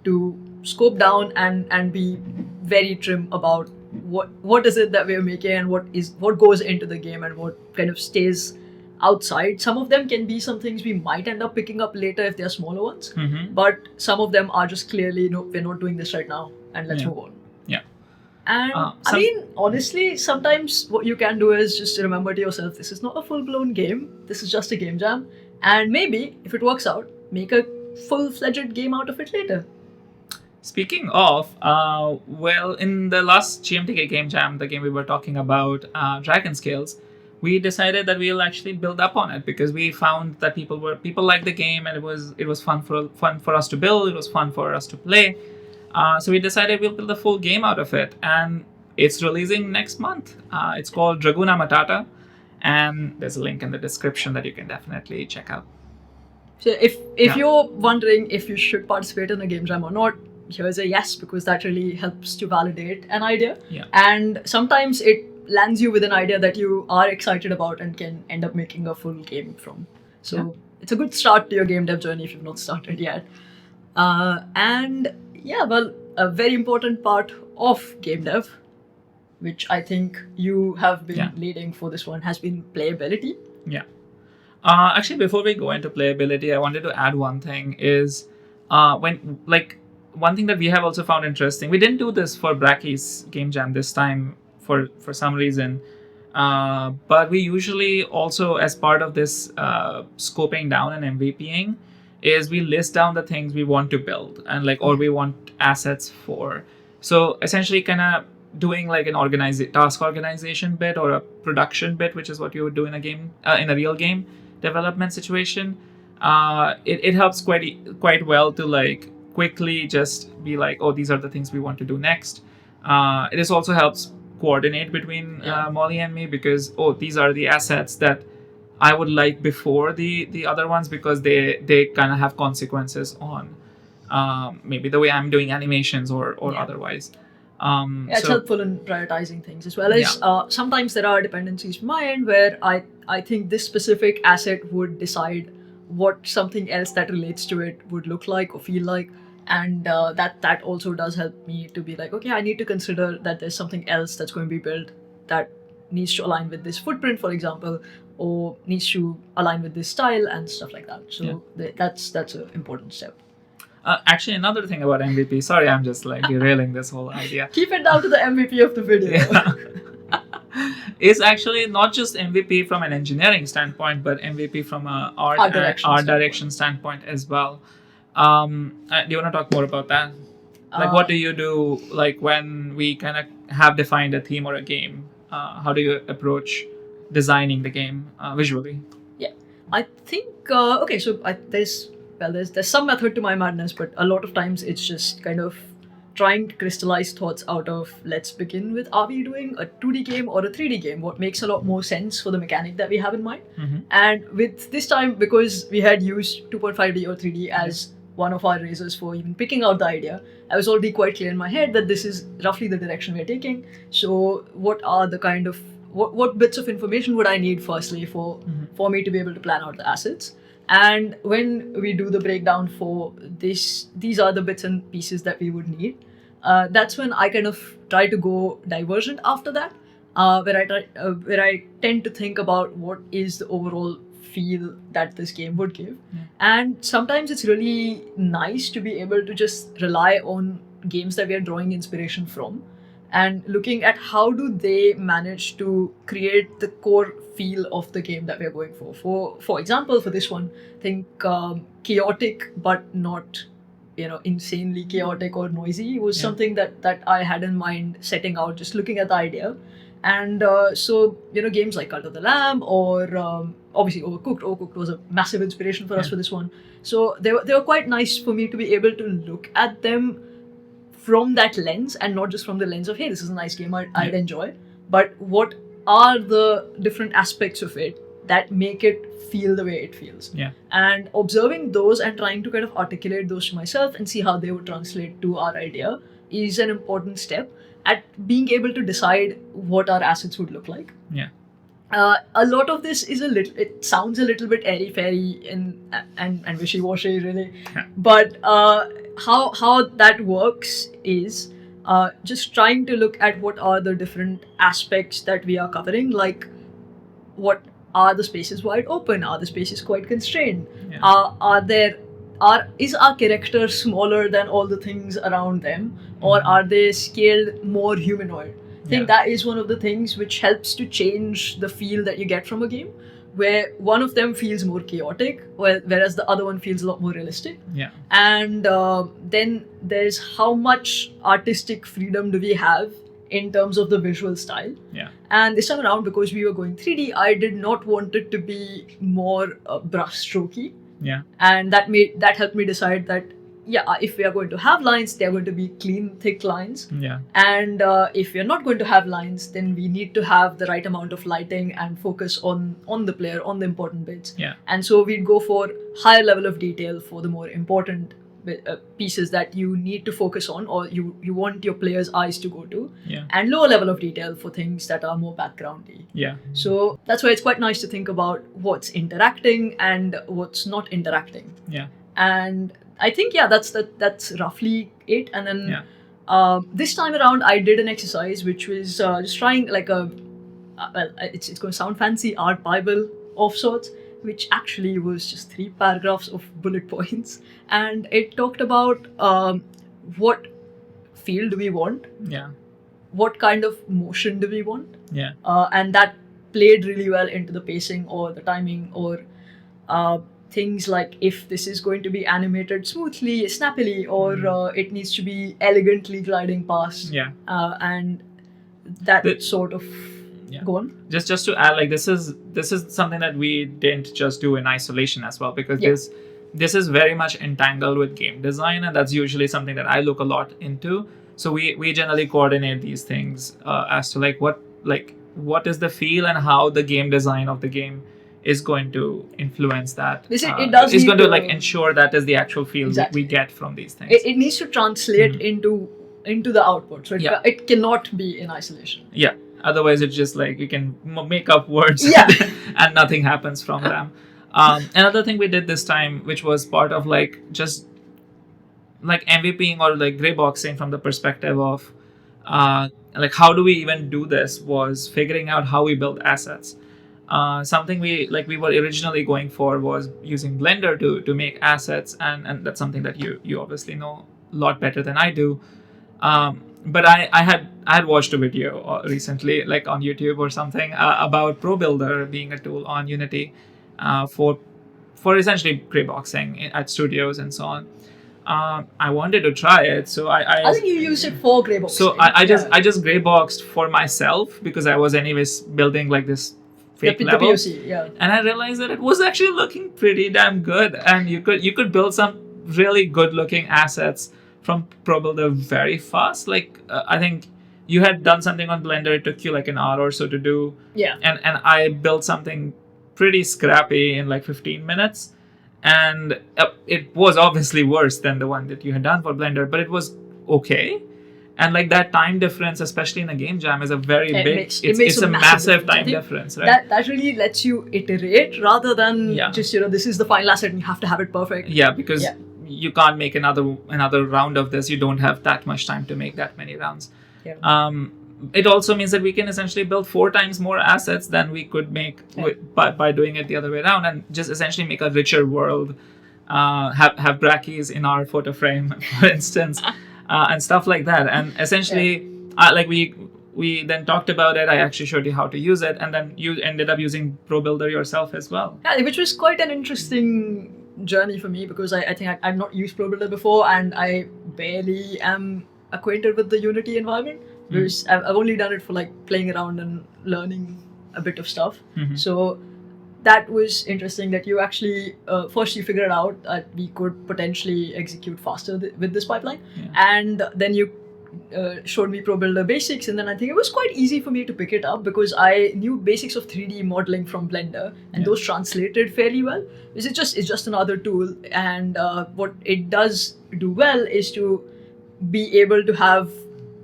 to scope down and be very trim about what is it that we're making and what goes into the game and what kind of stays outside. Some of them can be some things we might end up picking up later if they're smaller ones, but some of them are just clearly, no, we're not doing this right now, and let's move on. And I mean, honestly, sometimes what you can do is just remember to yourself, this is not a full-blown game, this is just a game jam, and maybe if it works out, make a full-fledged game out of it later. Speaking of, well, in the last GMTK Game Jam, the game we were talking about, Dragon Scales, we decided that we'll actually build up on it because we found that people liked the game, and it was fun for us to build. It was fun for us to play. So we decided we'll build a full game out of it, and it's releasing next month. It's called Draguna Matata, and there's a link in the description that you can definitely check out. So if you're wondering if you should participate in a game jam or not, here's a yes, because that really helps to validate an idea. And sometimes it lands you with an idea that you are excited about and can end up making a full game from. So it's a good start to your game dev journey if you've not started yet. And well, a very important part of game dev, which I think you have been leading for this one, has been playability. Actually, before we go into playability, I wanted to add one thing is one thing that we have also found interesting. We didn't do this for Brackeys Game Jam this time for some reason, but we usually also, as part of this scoping down and MVPing, is we list down the things we want to build and or we want assets for. So essentially, kind of doing like an task organization bit or a production bit, which is what you would do in a game, in a real game development situation. It helps quite well to quickly just be like, oh, these are the things we want to do next. It also helps coordinate between Molly and me because, these are the assets that I would like before the other ones because they kind of have consequences on maybe the way I'm doing animations or otherwise. It's helpful in prioritizing things as well as sometimes there are dependencies from my end where I think this specific asset would decide what something else that relates to it would look like or feel like. and that also does help me to be like, okay, I need to consider that there's something else that's going to be built that needs to align with this footprint, for example, or needs to align with this style and stuff like that. So that's an important step. Actually, another thing about MVP. Sorry, I'm just like derailing this whole idea. Keep it down to the MVP of the video. Is actually not just MVP from an engineering standpoint, but MVP from a art direction standpoint as well. Do you want to talk more about that? Like, what do you do? Like, when we kind of have defined a theme or a game, how do you approach designing the game visually? Yeah, I think okay. So there's some method to my madness, but a lot of times it's just kind of trying to crystallize thoughts out of, let's begin with, are we doing a 2D game or a 3D game? What makes a lot more sense for the mechanic that we have in mind? And with this time, because we had used 2.5D or 3D as one of our razors for even picking out the idea, I was already quite clear in my head that this is roughly the direction we're taking. So what are the kind of, what bits of information would I need firstly for me to be able to plan out the assets? And when we do the breakdown for this, these are the bits and pieces that we would need. That's when I kind of try to go divergent after that, where I tend to think about what is the overall feel that this game would give. And sometimes it's really nice to be able to just rely on games that we are drawing inspiration from and looking at how do they manage to create the core feel of the game that we're going for. For example, for this one, think chaotic but not insanely chaotic or noisy was something that I had in mind setting out, just looking at the idea. And so games like Cult of the Lamb or obviously Overcooked was a massive inspiration for us for this one. So they were quite nice for me to be able to look at them from that lens, and not just from the lens of, hey, this is a nice game I'd enjoy, but what are the different aspects of it that make it feel the way it feels. And observing those and trying to kind of articulate those to myself and see how they would translate to our idea is an important step at being able to decide what our assets would look like. A lot of this is it sounds a little bit airy-fairy and wishy-washy, really. But how that works is just trying to look at what are the different aspects that we are covering, like what are the spaces wide open, are the spaces quite constrained, is our character smaller than all the things around them, or are they scaled more humanoid? I think that is one of the things which helps to change the feel that you get from a game, where one of them feels more chaotic, whereas the other one feels a lot more realistic. And then there's how much artistic freedom do we have in terms of the visual style. And this time around, because we were going 3D, I did not want it to be more brushstrokey. And that helped me decide that if we are going to have lines, they're going to be clean, thick lines. And if we're not going to have lines, then we need to have the right amount of lighting and focus on the player, on the important bits. And so we'd go for higher level of detail for the more important pieces that you need to focus on, or you want your player's eyes to go to, and lower level of detail for things that are more backgroundy. So that's why it's quite nice to think about what's interacting and what's not interacting. And I think that's roughly it. And then this time around, I did an exercise which was just trying like it's going to sound fancy, art bible of sorts, which actually was just 3 paragraphs of bullet points, and it talked about what feel do we want, what kind of motion do we want, and that played really well into the pacing or the timing or things like if this is going to be animated smoothly, snappily, or it needs to be elegantly gliding past, and that sort of. Go on. Just to add, like this is something that we didn't just do in isolation as well, because this is very much entangled with game design, and that's usually something that I look a lot into. So we generally coordinate these things as to what is the feel and how the game design of the game is going to influence that. It does. It's going to ensure that is the actual feel that we get from these things. It needs to translate into the output, so it cannot be in isolation. Otherwise, it's just like you can make up words and nothing happens from them. Another thing we did this time, which was part of like just like MVPing or like gray boxing from the perspective of like how do we even do this was figuring out how we build assets. Something we were originally going for was using Blender to make assets, and that's something that you obviously know a lot better than I do. But I had watched a video recently, like on YouTube or something, about Pro Builder being a tool on Unity for essentially gray boxing at studios and so on. I wanted to try it, so I think you used it for gray boxing. So I just gray boxed for myself because I was anyways building like this fake level. The POC, yeah. And I realized that it was actually looking pretty damn good, and you could build some really good looking assets from Pro Builder very fast. Like I think you had done something on Blender, it took you like an hour or so to do. Yeah. And I built something pretty scrappy in like 15 minutes. And it was obviously worse than the one that you had done for Blender, but it was okay. And like that time difference, especially in a game jam, is a very big. It's a massive time difference, right? That really lets you iterate rather than just this is the final asset and you have to have it perfect. Yeah, because you can't make another round of this. You don't have that much time to make that many rounds. Yeah. It also means that we can essentially build 4 times more assets than we could make by doing it the other way around, and just essentially make a richer world. Have Brackeys in our photo frame, for instance, and stuff like that. And essentially, like we then talked about it. I actually showed you how to use it, and then you ended up using Pro Builder yourself as well. Yeah, which was quite an interesting journey for me because I think I've not used Pro Builder before, and I barely am acquainted with the Unity environment. Because I've only done it for like playing around and learning a bit of stuff. So that was interesting that you actually first you figured out that we could potentially execute faster with this pipeline, and then you showed me Pro Builder basics, and then I think it was quite easy for me to pick it up because I knew basics of 3D modeling from Blender, and those translated fairly well. It's just another tool, and what it does do well is to be able to have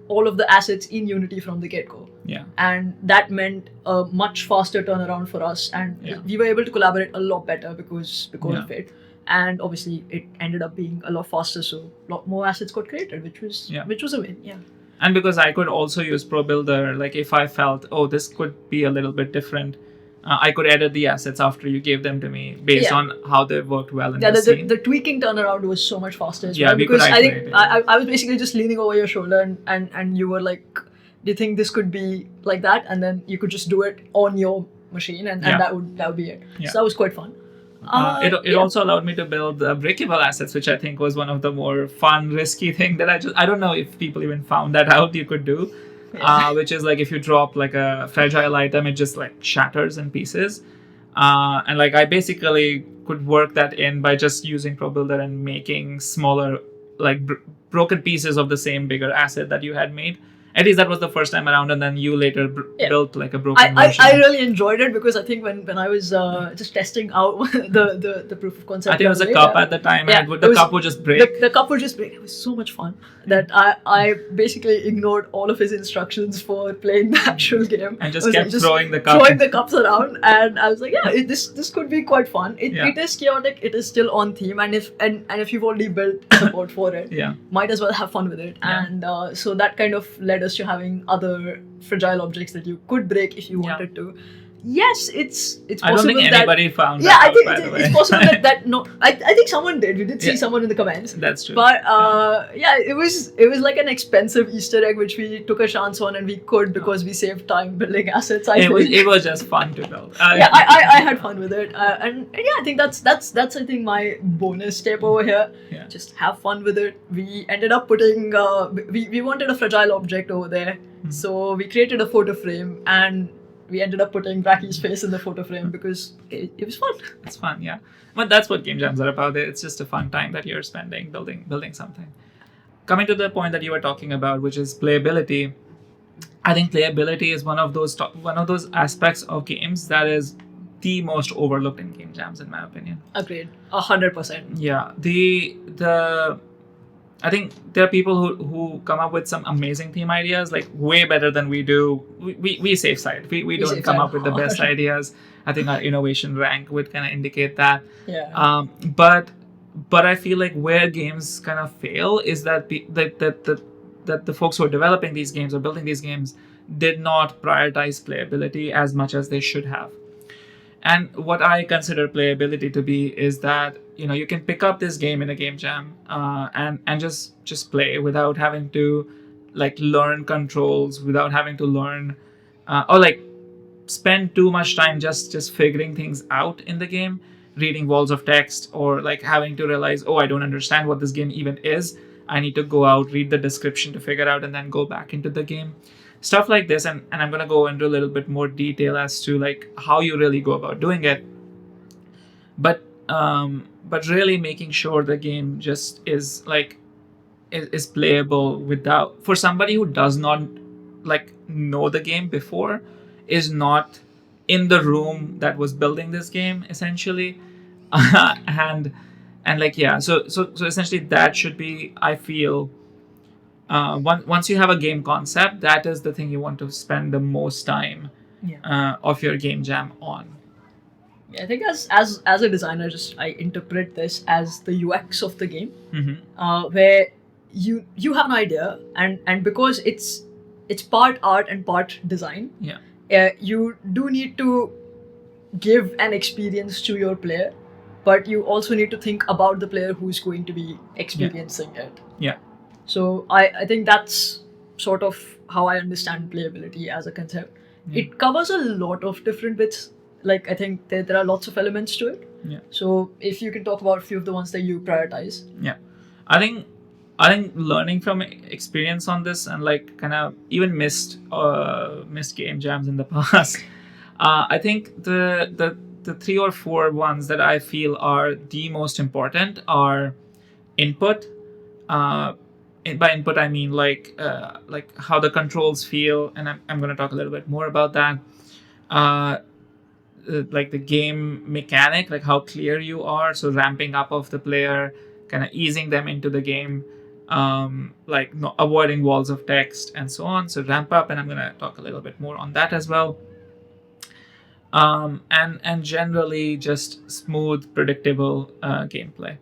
all of the assets in Unity from the get-go. Yeah. And that meant a much faster turnaround for us, and we were able to collaborate a lot better because of it. And obviously it ended up being a lot faster, so a lot more assets got created, which was a win. Yeah. And because I could also use Pro Builder, like if I felt, this could be a little bit different, I could edit the assets after you gave them to me based on how they worked well in the scene. The tweaking turnaround was so much faster as well, because I think I was basically just leaning over your shoulder and you were like, do you think this could be like that? And then you could just do it on your machine, and that would be it. Yeah. So that was quite fun. It also allowed me to build breakable assets, which I think was one of the more fun, risky thing that I don't know if people even found that out you could do. Which is like if you drop like a fragile item, it just like shatters in pieces. And like I basically could work that in by just using Pro Builder and making smaller like broken pieces of the same bigger asset that you had made. At least that was the first time around, and then you later built like a broken version. I really enjoyed it because I think when I was just testing out the proof of concept. I think it was a cup at the time, and the cup would just break. The cup would just break. It was so much fun that I basically ignored all of his instructions for playing the actual game. And just kept throwing the cup. Throwing the cups around, and I was like, this could be quite fun. It is chaotic. It is still on theme, and if you've already built support for it, might as well have fun with it. Yeah. And so that kind of led us to having other fragile objects that you could break if you wanted to. Yes, it's possible. I don't think anybody found that. I think it's possible that no. I think someone did. We did see someone in the comments. That's true. But it was like an expensive Easter egg which we took a chance on, and we could because we saved time building assets. It was just fun to build. I had fun with it, and I think that's I think my bonus step over here. Yeah. Just have fun with it. We ended up putting we wanted a fragile object over there, so we created a photo frame, and we ended up putting Bracky's face in the photo frame because it was fun. It's fun, yeah. But that's what game jams are about. It's just a fun time that you're spending building something. Coming to the point that you were talking about, which is playability, I think playability is one of those aspects of games that is the most overlooked in game jams, in my opinion. Agreed, 100%. Yeah, I think there are people who come up with some amazing theme ideas, like way better than we do. We safe side. We don't come up with the best ideas. I think our innovation rank would kind of indicate that. Yeah. But but I feel like where games kind of fail is that the folks who are developing these games or building these games did not prioritize playability as much as they should have. And what I consider playability to be is that you can pick up this game in a game jam and just play without having to like learn controls, without having to learn or like spend too much time just figuring things out in the game, reading walls of text, or like having to realize, oh, I don't understand what this game even is. I need to go out, read the description to figure out, and then go back into the game. Stuff like this, and I'm going to go into a little bit more detail as to like how you really go about doing it. But really making sure the game just is like is playable without, for somebody who does not like know the game before, is not in the room that was building this game essentially. and like yeah, so essentially that should be, I feel, once you have a game concept, that is the thing you want to spend the most time of your game jam on. Yeah, I think as a designer, just I interpret this as the UX of the game, where you have an idea, and because it's part art and part design, you do need to give an experience to your player, but you also need to think about the player who's going to be experiencing it. Yeah. So I think that's sort of how I understand playability as a concept. It covers a lot of different bits. Like I think there are lots of elements to it. Yeah. So if you can talk about a few of the ones that you prioritize. Yeah. I think learning from experience on this, and like kind of even missed game jams in the past. I think the 3 or 4 ones that I feel are the most important are input. By input I mean like how the controls feel, and I'm going to talk a little bit more about that. Like the game mechanic, like how clear you are, so ramping up of the player, kind of easing them into the game, like avoiding walls of text and so on. So ramp up, and I'm going to talk a little bit more on that as well. And generally just smooth, predictable gameplay.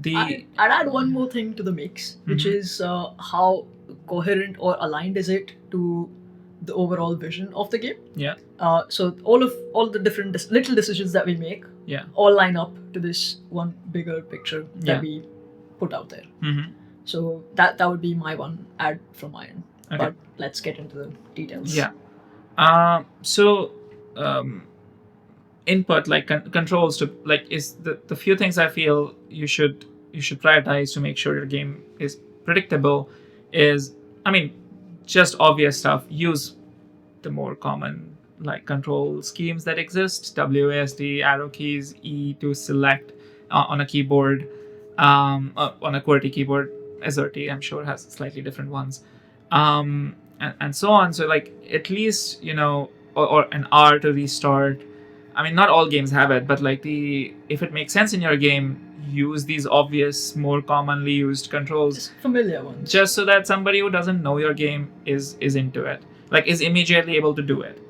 I'd add one more thing to the mix, which is how coherent or aligned is it to the overall vision of the game. Yeah. So all the different little decisions that we make, all line up to this one bigger picture that we put out there. So that would be my one add from my end. Okay. But let's get into the details. Yeah. Input, like controls to like, is the few things I feel you should prioritize to make sure your game is predictable is, I mean, just obvious stuff. Use the more common like control schemes that exist: WASD, arrow keys, E to select on a keyboard, on a QWERTY keyboard. AZERTY, I'm sure, has slightly different ones, and so on. So like at least or an R to restart. I mean, not all games have it, but like if it makes sense in your game, use these obvious, more commonly used controls. Just familiar ones. Just so that somebody who doesn't know your game is into it, like is immediately able to do it.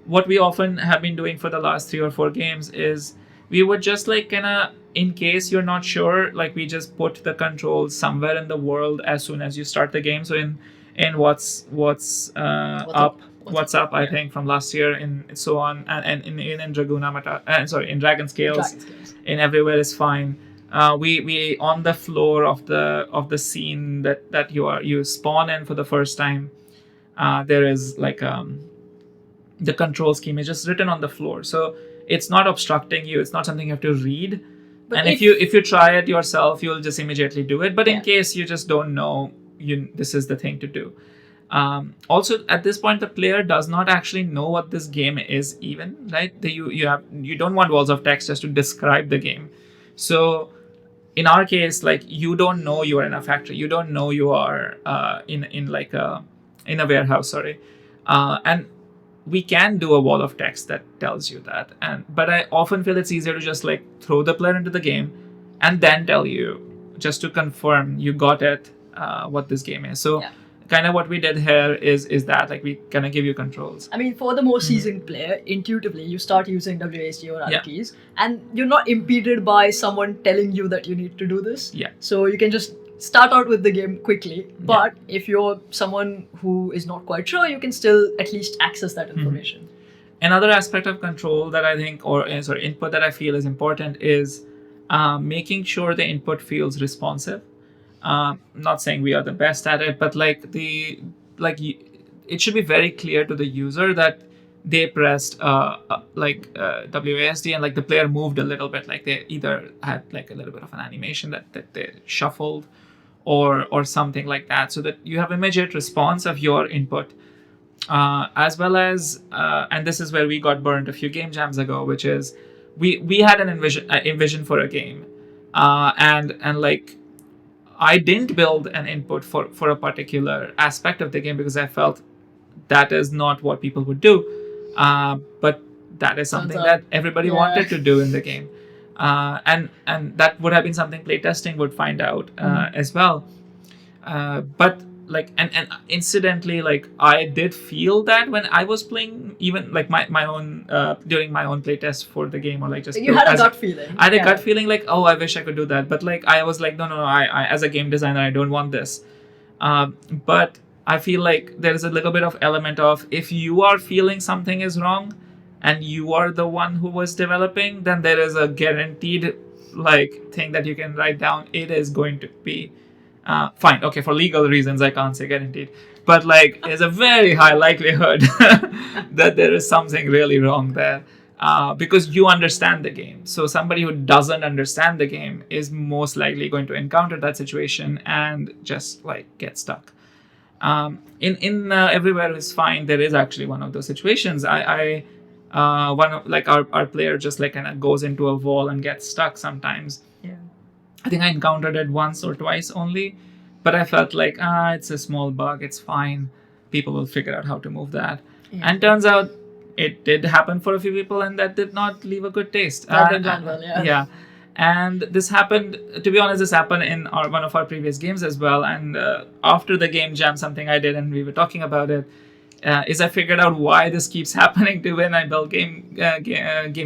What we often have been doing for the last 3 or 4 games is we would just like kind of, in case you're not sure, like we just put the controls somewhere in the world as soon as you start the game. So in what's up. What's up? I think from last year, and so on, and in Draguna Matata, in Dragon Scales, in Everywhere is fine. We on the floor of the scene that you spawn in for the first time, there is like the control scheme is just written on the floor, so it's not obstructing you. It's not something you have to read. But and if you try it yourself, you'll just immediately do it. But in case you just don't know, this is the thing to do. Also, at this point, the player does not actually know what this game is even, right? You don't want walls of text just to describe the game. So in our case, like you don't know you are in a factory. You don't know you are in a warehouse, sorry. And we can do a wall of text that tells you that. But I often feel it's easier to just like throw the player into the game and then tell you, just to confirm you got it, what this game is. So kind of what we did here is that like we kind of give you controls. I mean, for the more seasoned player, intuitively you start using WASD or other Yeah. keys, and you're not impeded by someone telling you that you need to do this. Yeah. So you can just start out with the game quickly. But if you're someone who is not quite sure, you can still at least access that information. Another aspect of control that I think, or input that I feel is important is making sure the input feels responsive. Not saying we are the best at it, but it should be very clear to the user that they pressed WASD and like the player moved a little bit, like they either had like a little bit of an animation that they shuffled or something like that, so that you have immediate response of your input. As well as, and this is where we got burned a few game jams ago, which is we had an envision for a game, and like I didn't build an input for a particular aspect of the game because I felt that is not what people would do, but that is something that everybody wanted to do in the game, and that would have been something playtesting would find out as well, but like and incidentally, like I did feel that when I was playing, even like my own during my own playtest for the game, or like just you had a gut feeling. I had a gut feeling like, oh, I wish I could do that, but like I was like, no, I as a game designer, I don't want this. But I feel like there is a little bit of element of, if you are feeling something is wrong and you are the one who was developing, then there is a guaranteed like thing that you can write down. It is going to be fine. Okay, for legal reasons, I can't say guaranteed, but like there's a very high likelihood that there is something really wrong there, because you understand the game. So somebody who doesn't understand the game is most likely going to encounter that situation and just like get stuck. In Everywhere is fine. There is actually one of those situations. One of like our player just like kind of goes into a wall and gets stuck sometimes. Yeah. I think I encountered it once or twice only, but I felt like, it's a small bug, it's fine. People will figure out how to move that. Yeah. And turns out it did happen for a few people, and that did not leave a good taste. That did not well, yeah. Yeah. And this happened, to be honest, this happened in one of our previous games as well. And after the game jam, something I did, and we were talking about it, is I figured out why this keeps happening to when I build game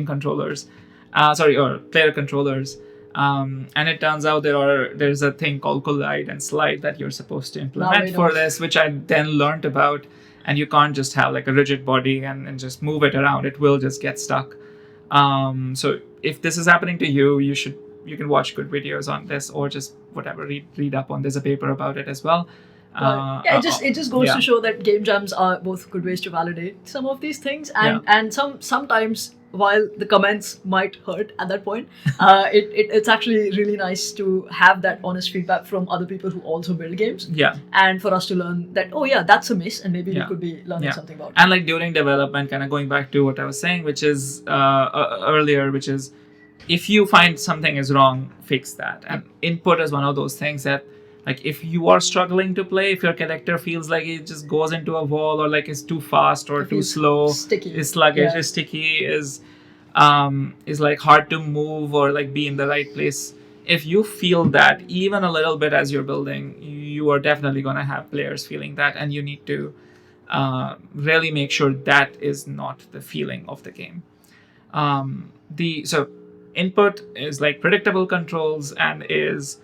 controllers, or player controllers. And it turns out there's a thing called collide and slide that you're supposed to implement for this, which I then learned about. And you can't just have like a rigid body and just move it around. It will just get stuck. So if this is happening to you, you can watch good videos on this, or just whatever, read up on. There's a paper about it as well. It just goes to show that game jams are both good ways to validate some of these things, and sometimes while the comments might hurt at that point, it's actually really nice to have that honest feedback from other people who also build games. Yeah. And for us to learn that, oh yeah, that's a miss, and maybe we could be learning something about it. And like during development, kind of going back to what I was saying, which is earlier, which is if you find something is wrong, fix that. And input is one of those things that, like, if you are struggling to play, if your character feels like it just goes into a wall, or like is too fast or too slow, sticky, is sluggish, is sticky, is like hard to move or like be in the right place. If you feel that even a little bit as you're building, you are definitely going to have players feeling that, and you need to really make sure that is not the feeling of the game. So input is like predictable controls, and it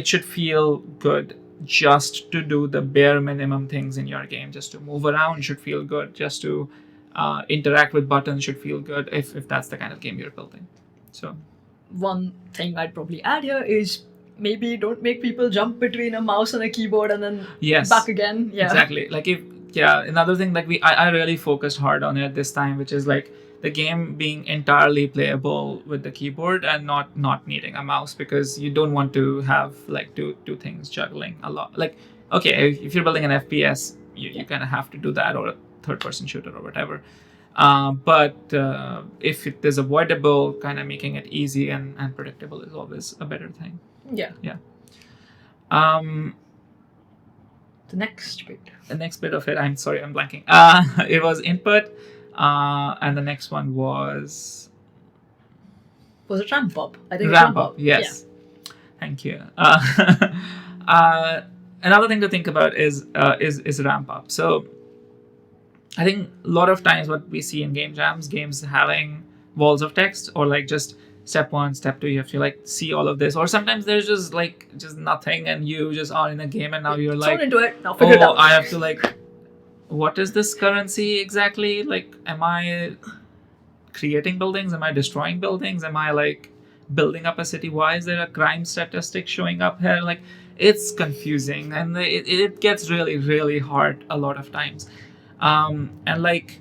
should feel good just to do the bare minimum things in your game. Just to move around should feel good. Just to interact with buttons should feel good if that's the kind of game you're building. So one thing I'd probably add here is maybe don't make people jump between a mouse and a keyboard and then back again. Yeah, exactly. Like another thing, like I really focused hard on it this time, which is like the game being entirely playable with the keyboard and not needing a mouse, because you don't want to have like two things juggling a lot. Like, okay, if you're building an FPS, you kind of have to do that, or a third-person shooter or whatever. But if it is avoidable, kind of making it easy and predictable is always a better thing. Yeah. Yeah. The next bit of it, I'm sorry, I'm blanking. It was input. And the next one was it ramp up? I think ramp up. Yes. Yeah. Thank you. Another thing to think about is ramp up. So I think a lot of times what we see in game jams, games having walls of text, or like just step 1, step 2, you have to like see all of this, or sometimes there's just nothing and you just are in a game and now you're like, into it, now figure it out. I have to like, what is this currency exactly? Like, am I creating buildings? Am I destroying buildings? Am I like building up a city? Why is there a crime statistic showing up here? Like, it's confusing and it gets really, really hard a lot of times. And like,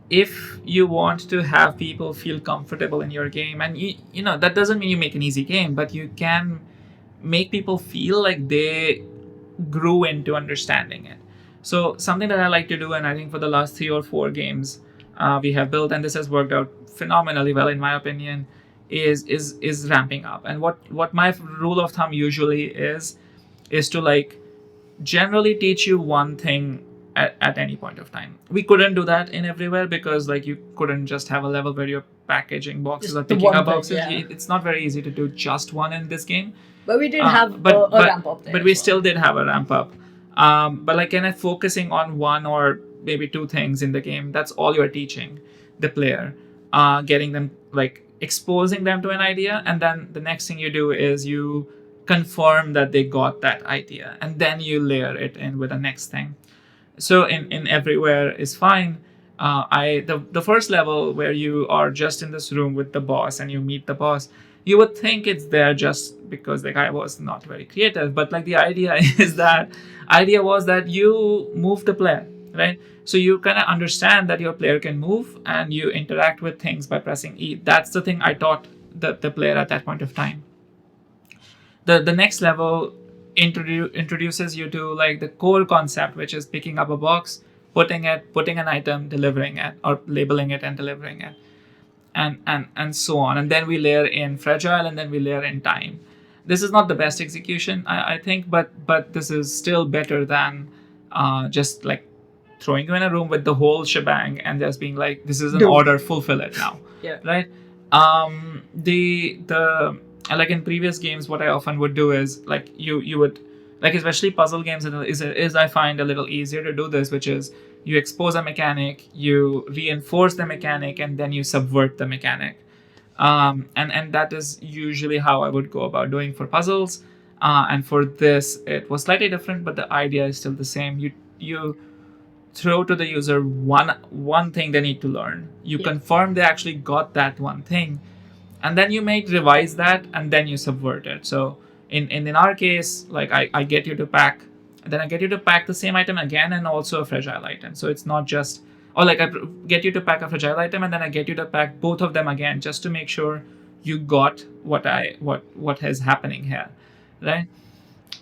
if you want to have people feel comfortable in your game, and you know that doesn't mean you make an easy game, but you can make people feel like they grew into understanding it. So something that I like to do, and I think for the last 3 or 4 games we have built, and this has worked out phenomenally well in my opinion, is ramping up. And what my rule of thumb usually is to like generally teach you one thing at any point of time. We couldn't do that in Everywhere because like you couldn't just have a level where you're packaging boxes or picking up boxes. It's not very easy to do just one in this game. But we did have a ramp up there. But we still did have a ramp up. But like kind of focusing on one or maybe 2 things in the game, that's all you're teaching the player. Getting them, like exposing them to an idea, and then the next thing you do is you confirm that they got that idea, and then you layer it in with the next thing. So in Everywhere is fine. The first level where you are just in this room with the boss and you meet the boss, you would think it's there just because the guy was not very creative, but like the idea was that you move the player, right? So you kind of understand that your player can move and you interact with things by pressing E. That's the thing I taught the player at that point of time. The next level introduces you to like the core concept, which is picking up a box, putting an item, delivering it, or labeling it and delivering it, and so on. And then we layer in fragile, and then we layer in time. This is not the best execution, I think, but this is still better than just like throwing you in a room with the whole shebang and just being like, this is an order, fulfill it now. Yeah. Right. The like in previous games, what I often would do is like you would like, especially puzzle games is I find a little easier to do this, which is you expose a mechanic, you reinforce the mechanic, and then you subvert the mechanic. And that is usually how I would go about doing for puzzles. And for this, it was slightly different, but the idea is still the same. You throw to the user one thing they need to learn. You confirm they actually got that one thing, and then you may revise that, and then you subvert it. So in our case, like I get you to pack, and then I get you to pack the same item again and also a fragile item. So it's not just, or like I get you to pack a fragile item and then I get you to pack both of them again, just to make sure you got what is happening here, right?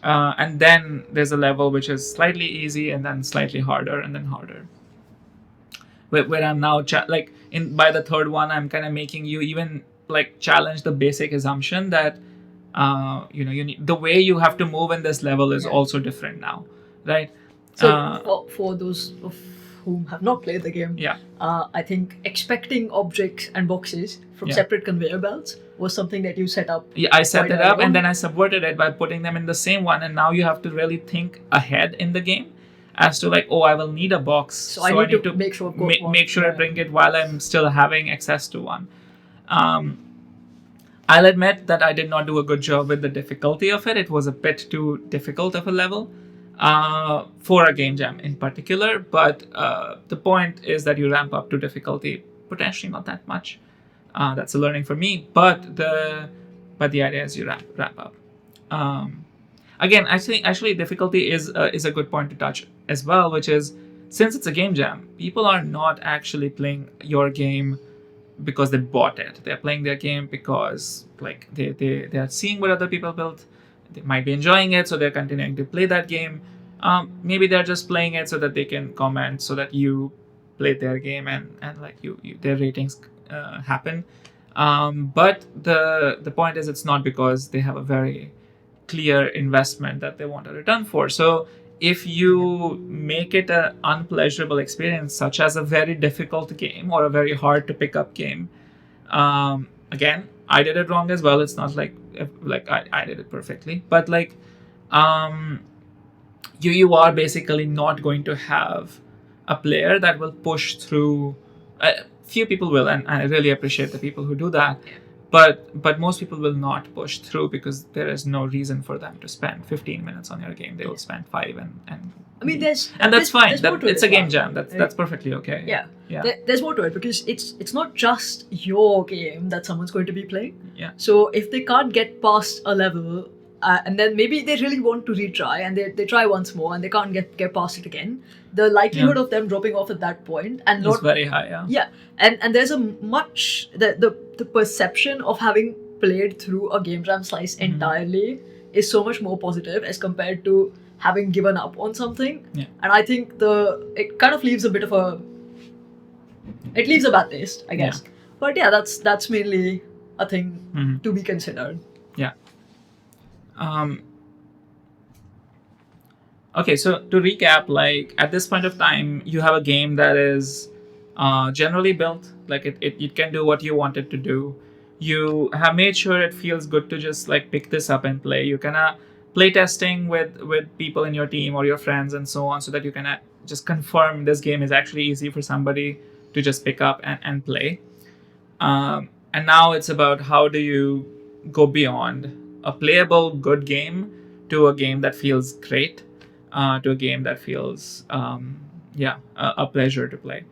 And then there's a level which is slightly easy, and then slightly harder, and then harder. Where I'm now by the third one, I'm kind of making you even like challenge the basic assumption that you need, the way you have to move in this level is also different now, right? So for those of whom have not played the game, I think expecting objects and boxes from separate conveyor belts was something that you set up. Yeah, I set it up and then I subverted it by putting them in the same one, and now you have to really think ahead in the game as to like, I will need a box, so I need to make sure I bring it while I'm still having access to one. I'll admit that I did not do a good job with the difficulty of it. It was a bit too difficult of a level for a game jam in particular, but the point is that you ramp up to difficulty, potentially not that much. That's a learning for me, but the idea is you ramp up. Again, actually difficulty is a good point to touch as well, which is, since it's a game jam, people are not actually playing your game because they bought it. They're playing their game because like they are seeing what other people built. They might be enjoying it, so they're continuing to play that game. Maybe they're just playing it so that they can comment, so that you played their game and like their ratings happen. But the point is, it's not because they have a very clear investment that they want a return for. So if you make it an unpleasurable experience, such as a very difficult game or a very hard to pick up game, again, I did it wrong as well. It's not like I did it perfectly, but like you are basically not going to have a player that will push through. Few people will, and I really appreciate the people who do that. But most people will not push through because there is no reason for them to spend 15 minutes on your game. They will spend 5 and I mean, that's fine. It's a game well. jam. That's perfectly okay. Yeah. Yeah. There's more to it because it's not just your game that someone's going to be playing. Yeah. So if they can't get past a level, and then maybe they really want to retry and they try once more and they can't get past it again, the likelihood of them dropping off at that point and It's very high. Yeah. Yeah, and there's a much the perception of having played through a game jam slice entirely is so much more positive as compared to having given up on something. Yeah. And I think it kind of leaves a bit of it leaves a bad taste, I guess. Yeah. But yeah, that's mainly a thing to be considered. Yeah. Okay, so to recap, like at this point of time, you have a game that is generally built, like it can do what you want it to do. You have made sure it feels good to just like pick this up and play. You can play testing with people in your team or your friends and so on, so that you can just confirm this game is actually easy for somebody to just pick up and play. And now it's about how do you go beyond a playable good game to a game that feels great, to a game that feels a pleasure to play.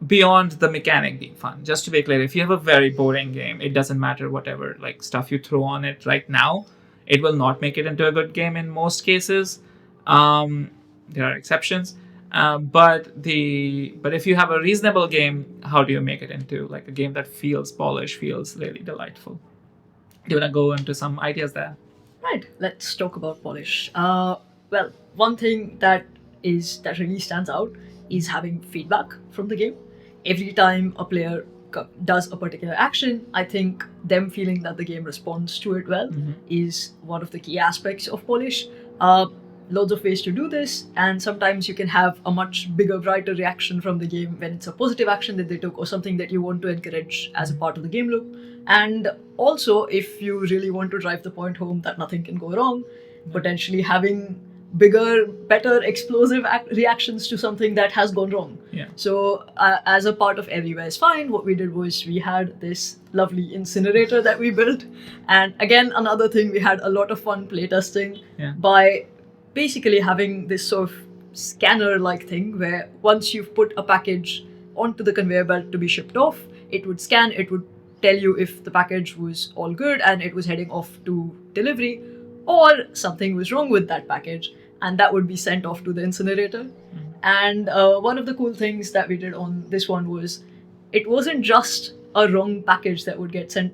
Beyond the mechanic being fun. Just to be clear, if you have a very boring game, it doesn't matter whatever like stuff you throw on it right now, it will not make it into a good game in most cases. There are exceptions. But if you have a reasonable game, how do you make it into like a game that feels polished, feels really delightful? Do you want to go into some ideas there? Right, let's talk about polish. Well, one thing that really stands out is having feedback from the game. Every time a player does a particular action, I think them feeling that the game responds to it well is one of the key aspects of polish. Loads of ways to do this, and sometimes you can have a much bigger, brighter reaction from the game when it's a positive action that they took or something that you want to encourage as a part of the game loop. And also, if you really want to drive the point home that nothing can go wrong, potentially having bigger, better, explosive reactions to something that has gone wrong. Yeah. So as a part of Everywhere is Fine, what we did was we had this lovely incinerator that we built. And again, another thing, we had a lot of fun playtesting by basically having this sort of scanner-like thing where once you've put a package onto the conveyor belt to be shipped off, it would scan, it would tell you if the package was all good and it was heading off to delivery, or something was wrong with that package, and that would be sent off to the incinerator. And one of the cool things that we did on this one was it wasn't just a wrong package that would get sent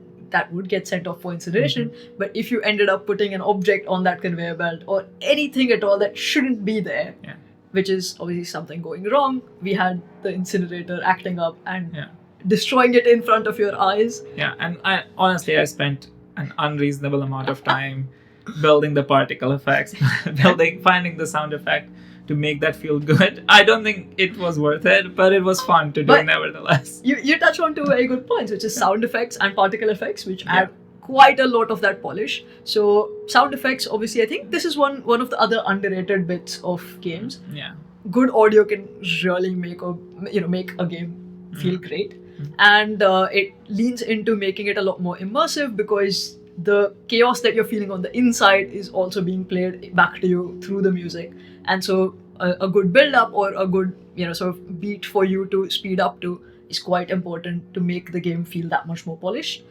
off for incineration, but if you ended up putting an object on that conveyor belt or anything at all that shouldn't be there, which is obviously something going wrong, we had the incinerator acting up and destroying it in front of your eyes. Yeah, and I spent an unreasonable amount of time building the particle effects, finding the sound effect to make that feel good. I don't think it was worth it, but it was fun to do nevertheless. You touch on two very good points, which is sound effects and particle effects, which add quite a lot of that polish. So sound effects, obviously, I think this is one of the other underrated bits of games. Yeah. Good audio can really make a game feel great. And it leans into making it a lot more immersive because the chaos that you're feeling on the inside is also being played back to you through the music. And so a good build-up or a good sort of beat for you to speed up to is quite important to make the game feel that much more polished.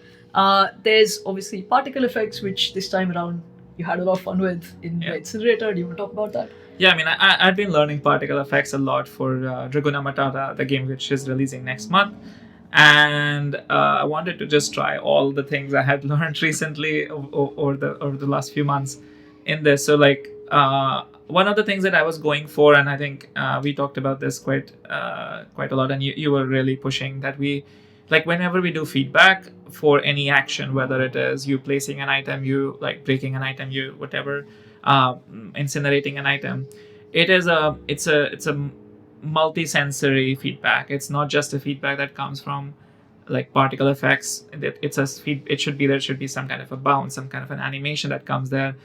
There's obviously particle effects, which this time around you had a lot of fun with in the incinerator. Do you want to talk about that? Yeah, I mean, I've been learning particle effects a lot for Draguna Matata, the game which is releasing next month. And I wanted to just try all the things I had learned recently over the last few months in this. So like one of the things that I was going for, and I think we talked about this quite a lot, and you were really pushing that we, like whenever we do feedback for any action, whether it is you placing an item, you like breaking an item, you whatever, incinerating an item, it's a multi-sensory feedback. It's not just a feedback that comes from like particle effects. There should be some kind of a bounce, some kind of an animation that comes there.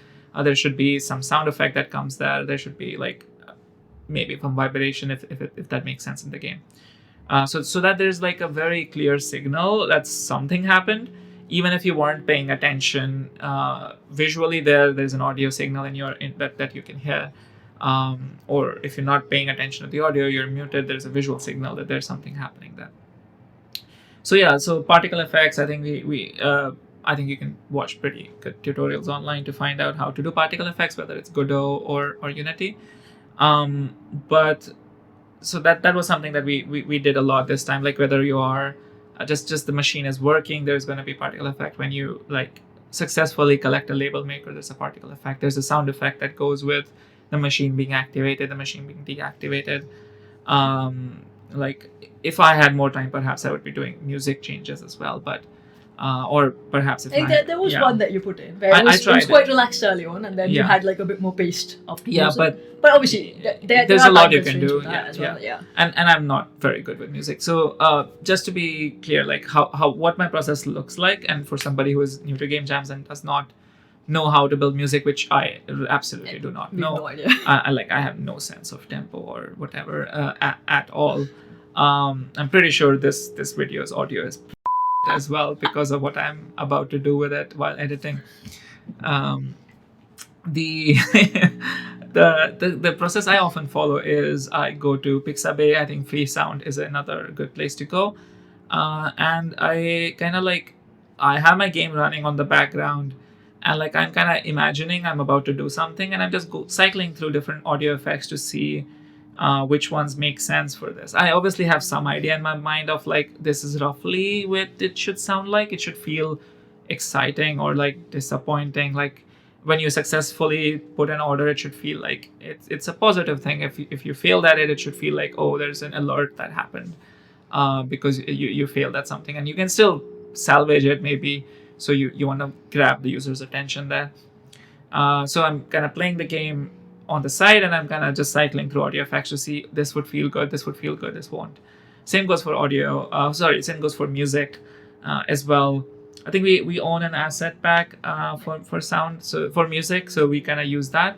There should be some sound effect that comes there. There should be like maybe some vibration if that makes sense in the game. So that there's like a very clear signal that something happened, even if you weren't paying attention. Visually, there's an audio signal that you can hear, or if you're not paying attention to the audio, you're muted. There's a visual signal that there's something happening there. So yeah, so particle effects. I think I think you can watch pretty good tutorials online to find out how to do particle effects, whether it's Godot or Unity. But so that was something that we did a lot this time. Like whether you are just the machine is working, there's going to be particle effect. When you like successfully collect a label maker, there's a particle effect. There's a sound effect that goes with the machine being activated, the machine being deactivated. Like if I had more time, perhaps I would be doing music changes as well. But or perhaps if there was one that you put in where it was quite relaxed early on, and then you had like a bit more paced after music. But obviously there's a lot you can do. Yeah. And I'm not very good with music, so just to be clear, like how what my process looks like, and for somebody who is new to game jams and does not know how to build music, which I absolutely do not know. No idea. I have no sense of tempo or whatever at all. I'm pretty sure this video's audio is as well because of what I'm about to do with it while editing. The process I often follow is I go to Pixabay. I think Freesound is another good place to go, and I kind of like I have my game running on the background, and like I'm kind of imagining I'm about to do something, and I'm just cycling through different audio effects to see which ones make sense for this. I obviously have some idea in my mind of like this is roughly what it should sound like. It should feel exciting or like disappointing. Like when you successfully put an order, it should feel like it's a positive thing. If you failed at it, it should feel like, oh, there's an alert that happened because you failed at something, and you can still salvage it maybe. So you want to grab the user's attention there. So I'm kind of playing the game on the side, and I'm kind of just cycling through audio effects to see this would feel good, this would feel good, this won't. Same goes for audio. Same goes for music as well. I think we own an asset pack for sound, so for music, so we kind of use that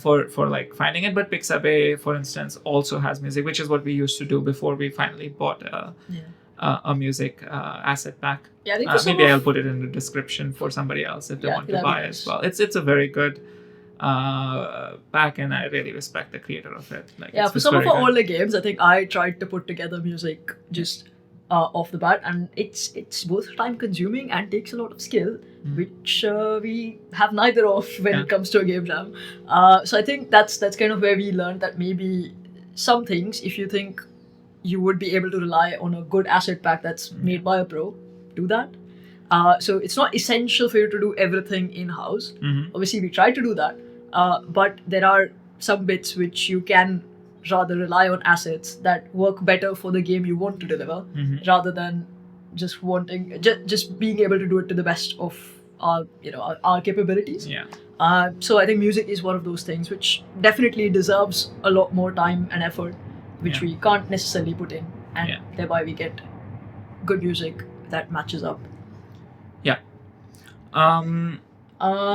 for like finding it. But Pixabay, for instance, also has music, which is what we used to do before we finally bought a music asset pack. Yeah, I think maybe I'll put it in the description for somebody else if they want to buy as well. It's a very good pack, and I really respect the creator of it. Like, for some of our older games, I think I tried to put together music just off the bat, and it's both time consuming and takes a lot of skill, which we have neither of when it comes to a game jam. So I think that's kind of where we learned that maybe some things, if you think you would be able to rely on a good asset pack that's made by a pro, do that. So it's not essential for you to do everything in-house. Obviously, we try to do that, but there are some bits which you can rather rely on assets that work better for the game you want to deliver, rather than just wanting just being able to do it to the best of our capabilities. So I think music is one of those things which definitely deserves a lot more time and effort, which we can't necessarily put in, and thereby we get good music that matches up.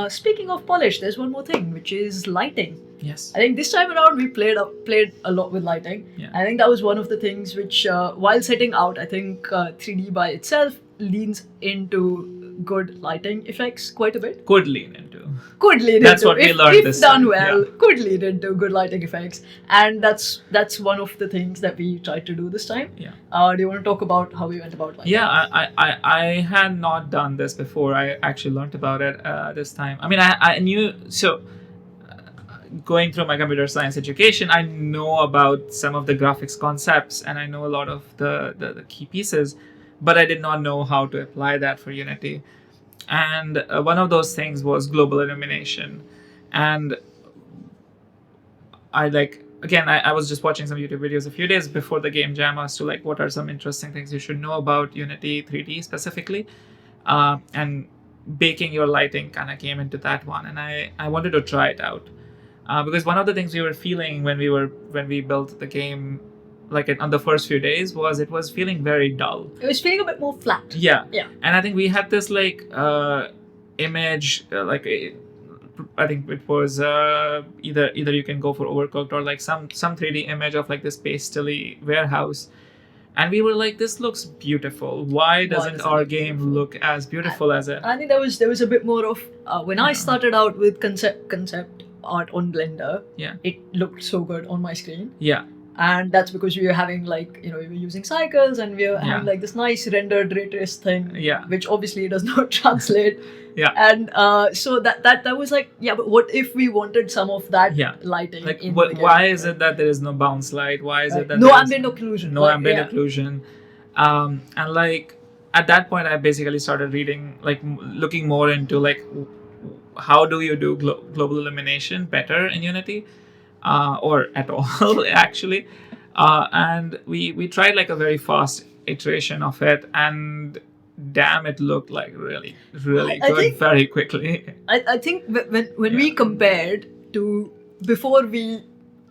Speaking of polish, there's one more thing, which is lighting. Yes. I think this time around we played a lot with lighting. I think that was one of the things which, while setting out, I think 3D by itself leans into good lighting effects quite a bit. Could lean into. That's what we learned this time. If done well, could lead into good lighting effects, and that's one of the things that we tried to do this time. Do you want to talk about how we went about lighting? I had not done this before. I actually learned about it this time. I mean, I knew, so going through my computer science education, I know about some of the graphics concepts, and I know a lot of the key pieces, but I did not know how to apply that for Unity. And one of those things was global illumination. And I was just watching some YouTube videos a few days before the game jam as to like what are some interesting things you should know about Unity 3D specifically. And baking your lighting kind of came into that one, and I wanted to try it out. Because one of the things we were feeling when we built the game, like on the first few days, was it was feeling very dull. It was feeling a bit more flat. Yeah. And I think we had this like image, like I think it was either you can go for Overcooked or like some 3D image of like this pastely warehouse. And we were like, this looks beautiful. Why doesn't our game look as beautiful as it? I think there was a bit more of when I started out with concept art on Blender. Yeah. It looked so good on my screen. Yeah. And that's because we were having like, we were using cycles and we were having like this nice rendered ray trace thing, which obviously does not translate. Yeah. And so that was like, but what if we wanted some of that lighting? Like, in why is it that there is no bounce light? Why is it that no ambient occlusion? No ambient occlusion. And like at that point, I basically started reading, like looking more into like how do you do global illumination better in Unity, or at all actually. And we tried like a very fast iteration of it, and damn, it looked like really good very quickly. I think when we compared to before we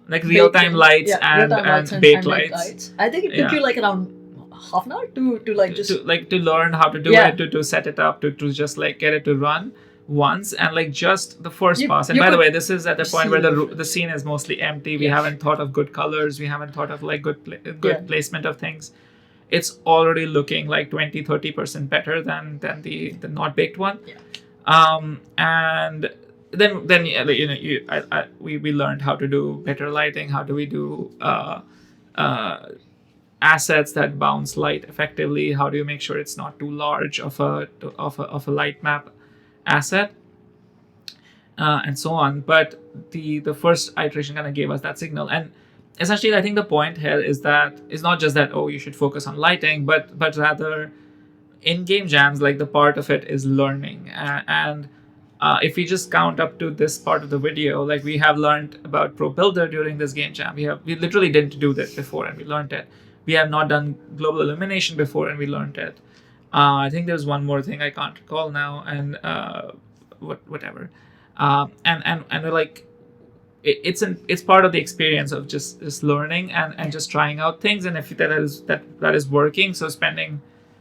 like real-time lights and baked lights, I think it took you like around half an hour to like just to learn how to do it, to set it up, to just like get it to run once, and like just the first pass. And by the way, this is at the point where the scene is mostly empty. We haven't thought of good colors. We haven't thought of like good placement of things. It's already looking like 20-30% better than the not baked one. And then we learned how to do better lighting. How do we do assets that bounce light effectively? How do you make sure it's not too large of a light map asset, and so on. But the first iteration kind of gave us that signal. And essentially, I think the point here is not just that you should focus on lighting, but rather in game jams, like the part of it is learning. And if we just count up to this part of the video, like we have learned about Pro Builder during this game jam. We literally didn't do this before, and we learned it. We have not done global illumination before, and we learned it. I think there's one more thing I can't recall now, and whatever. And like it's part of the experience of just learning and just trying out things. And if that is working, so spending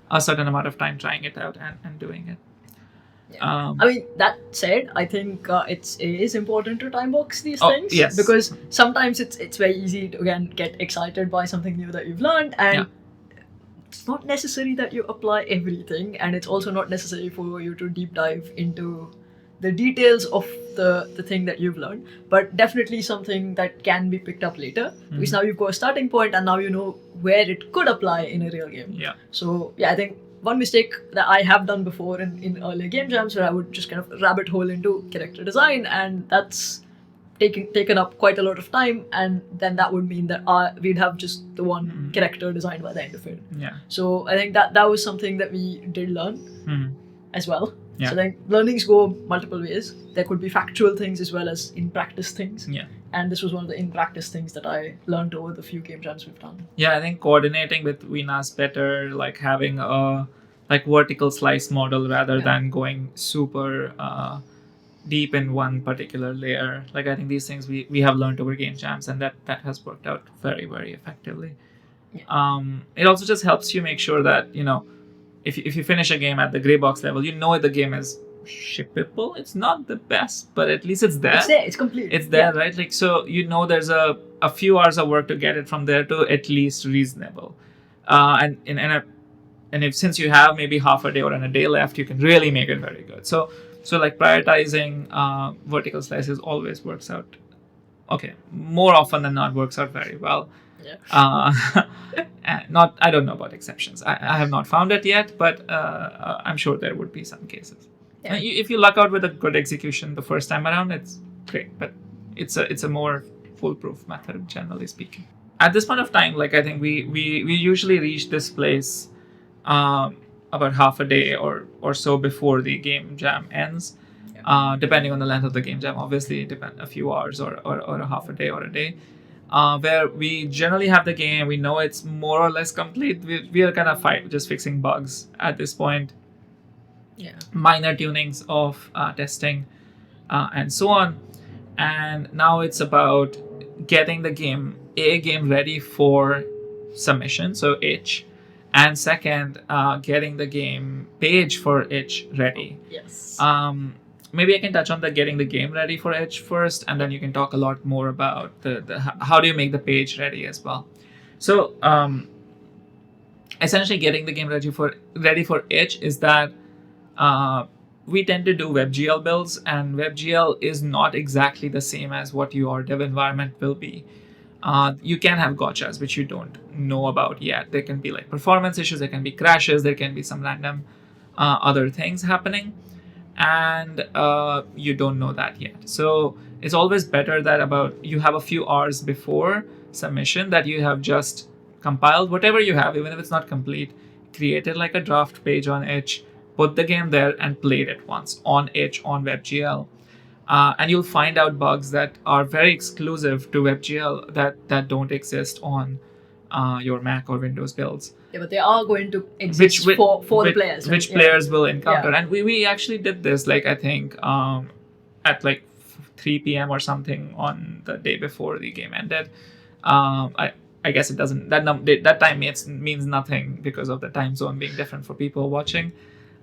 a certain amount of time trying it out and doing it. I mean, that said, I think it is important to time box these things. Yes. Because sometimes it's very easy to again get excited by something new that you've learned, and it's not necessary that you apply everything, and it's also not necessary for you to deep dive into the details of the thing that you've learned, but definitely something that can be picked up later, because now you've got a starting point and now you know where it could apply in a real game. So I think one mistake that I have done before in earlier game jams, where I would just kind of rabbit hole into character design, and that's taken up quite a lot of time, and then that would mean that we'd have just the one character designed by the end of it. So I think that was something that we did learn as well. So I think learnings go multiple ways. There could be factual things as well as in practice things. And this was one of the in practice things that I learned over the few game jams we've done. I think coordinating between us better, like having a like vertical slice model rather than going super deep in one particular layer. Like I think these things we have learned over game jams, and that has worked out very, very effectively. It also just helps you make sure that if you finish a game at the gray box level, the game is shippable. It's not the best, but at least it's there. It's there. It's complete. It's there, right? Like so, there's a few hours of work to get it from there to at least reasonable. And if since you have maybe half a day or a day left, you can really make it very good. So like prioritizing vertical slices always works out. Okay, more often than not works out very well. I don't know about exceptions. I have not found it yet, but I'm sure there would be some cases. If you luck out with a good execution the first time around, it's great. But it's a more foolproof method, generally speaking. At this point of time, like I think we usually reach this place about half a day or so before the game jam ends. Depending on the length of the game jam, obviously a few hours or a half a day or a day. Where we generally have the game, we know it's more or less complete. We are kind of just fixing bugs at this point. Minor tunings of testing and so on. And now it's about getting the game ready for submission, so itch, and second, getting the game page for itch ready. maybe I can touch on the getting the game ready for itch first, and then you can talk a lot more about the how do you make the page ready as well. So essentially, getting the game ready for itch is that we tend to do WebGL builds, and WebGL is not exactly the same as what your dev environment will be. You can have gotchas which you don't know about yet. There can be like performance issues, there can be crashes, there can be some random other things happening, and you don't know that yet. So it's always better that you have a few hours before submission that you have just compiled whatever you have, even if it's not complete, created like a draft page on itch, put the game there and played it once on itch on WebGL. And you'll find out bugs that are very exclusive to WebGL that don't exist on your Mac or Windows builds. Yeah, but they are going to exist for the players. Right? Which players will encounter. And we actually did this, like, I think at like 3 p.m. or something on the day before the game ended. I guess it doesn't, that time means nothing because of the time zone being different for people watching.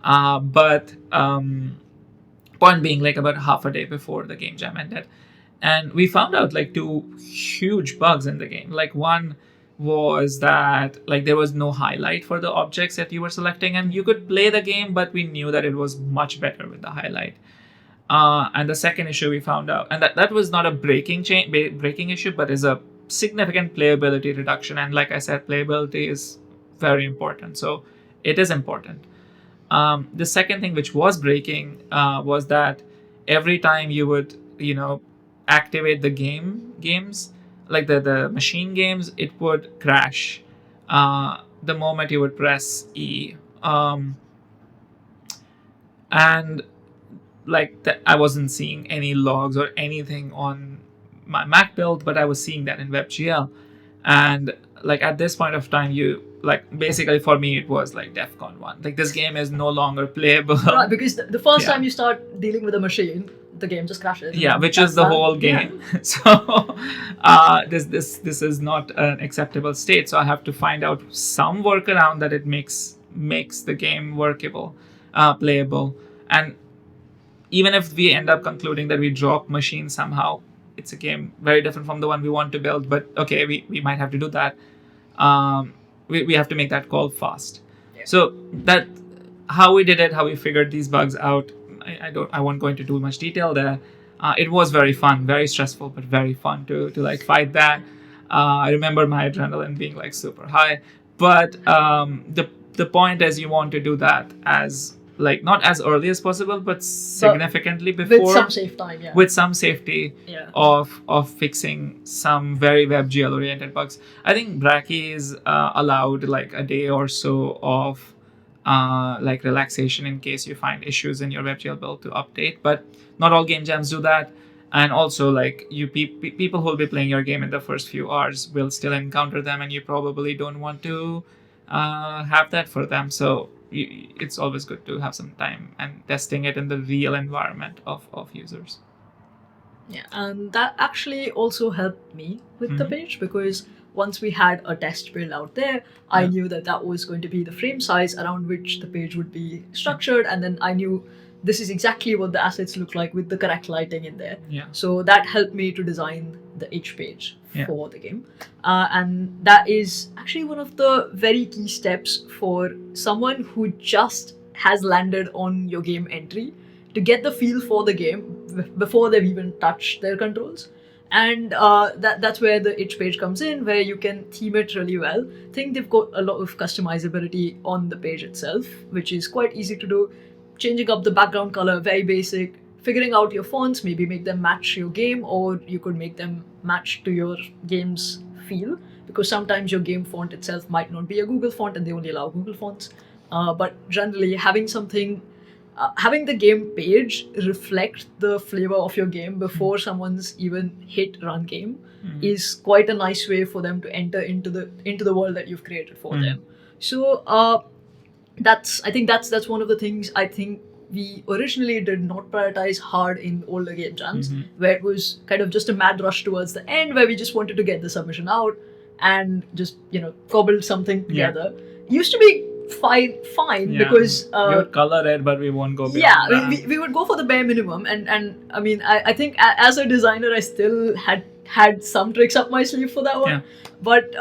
But point being, like, about half a day before the game jam ended, and we found out like 2 huge bugs in the game. Like, one was that like there was no highlight for the objects that you were selecting, and you could play the game, but we knew that it was much better with the highlight. And the second issue we found out, and that was not a breaking issue, but is a significant playability reduction. And like I said, playability is very important, so it is important. The second thing which was breaking was that every time you would, activate the games, like the machine games, it would crash the moment you would press E. And like I wasn't seeing any logs or anything on my Mac build, but I was seeing that in WebGL. And like at this point of time, basically for me it was like DEFCON 1. Like, this game is no longer playable. Right, because the first time you start dealing with a machine, the game just crashes. Yeah, which is the whole game. Yeah. So this is not an acceptable state. So I have to find out some workaround that it makes the game workable, playable. And even if we end up concluding that we drop machine somehow, it's a game very different from the one we want to build. But okay, we might have to do that. We have to make that call fast. Yeah. So that how we did it, how we figured these bugs out, I won't go into too much detail there. It was very fun, very stressful, but very fun to like fight that. I remember my adrenaline being like super high. But the point is, you want to do that as like not as early as possible, but significantly before, with some safe time, yeah. With some safety, yeah. of fixing some very WebGL oriented bugs. I think Brackeys allowed like a day or so of like relaxation in case you find issues in your WebGL build to update, but not all game jams do that. And also, like, you people who will be playing your game in the first few hours will still encounter them, and you probably don't want to have that for them. So it's always good to have some time and testing it in the real environment of users. Yeah, and that actually also helped me with the page, because once we had a test build out there, I knew that was going to be the frame size around which the page would be structured, and then I knew this is exactly what the assets look like with the correct lighting in there. Yeah. So that helped me to design the itch page for the game. And that is actually one of the very key steps for someone who just has landed on your game entry, to get the feel for the game before they've even touched their controls. And that's where the itch page comes in, where you can theme it really well. I think they've got a lot of customizability on the page itself, which is quite easy to do. Changing up the background color, very basic. Figuring out your fonts, maybe make them match your game, or you could make them match to your game's feel, because sometimes your game font itself might not be a Google font and they only allow Google fonts. But generally, having something, having the game page reflect the flavor of your game before someone's even hit run game is quite a nice way for them to enter into the world that you've created for them. So I think that's one of the things I think we originally did not prioritize hard in older game jams, where it was kind of just a mad rush towards the end, where we just wanted to get the submission out and just cobble something together. Used to be fine because we would color it, but we won't go beyond yeah, that. we would go for the bare minimum, and I mean, I think as a designer, I still had some tricks up my sleeve for that one, Yeah. but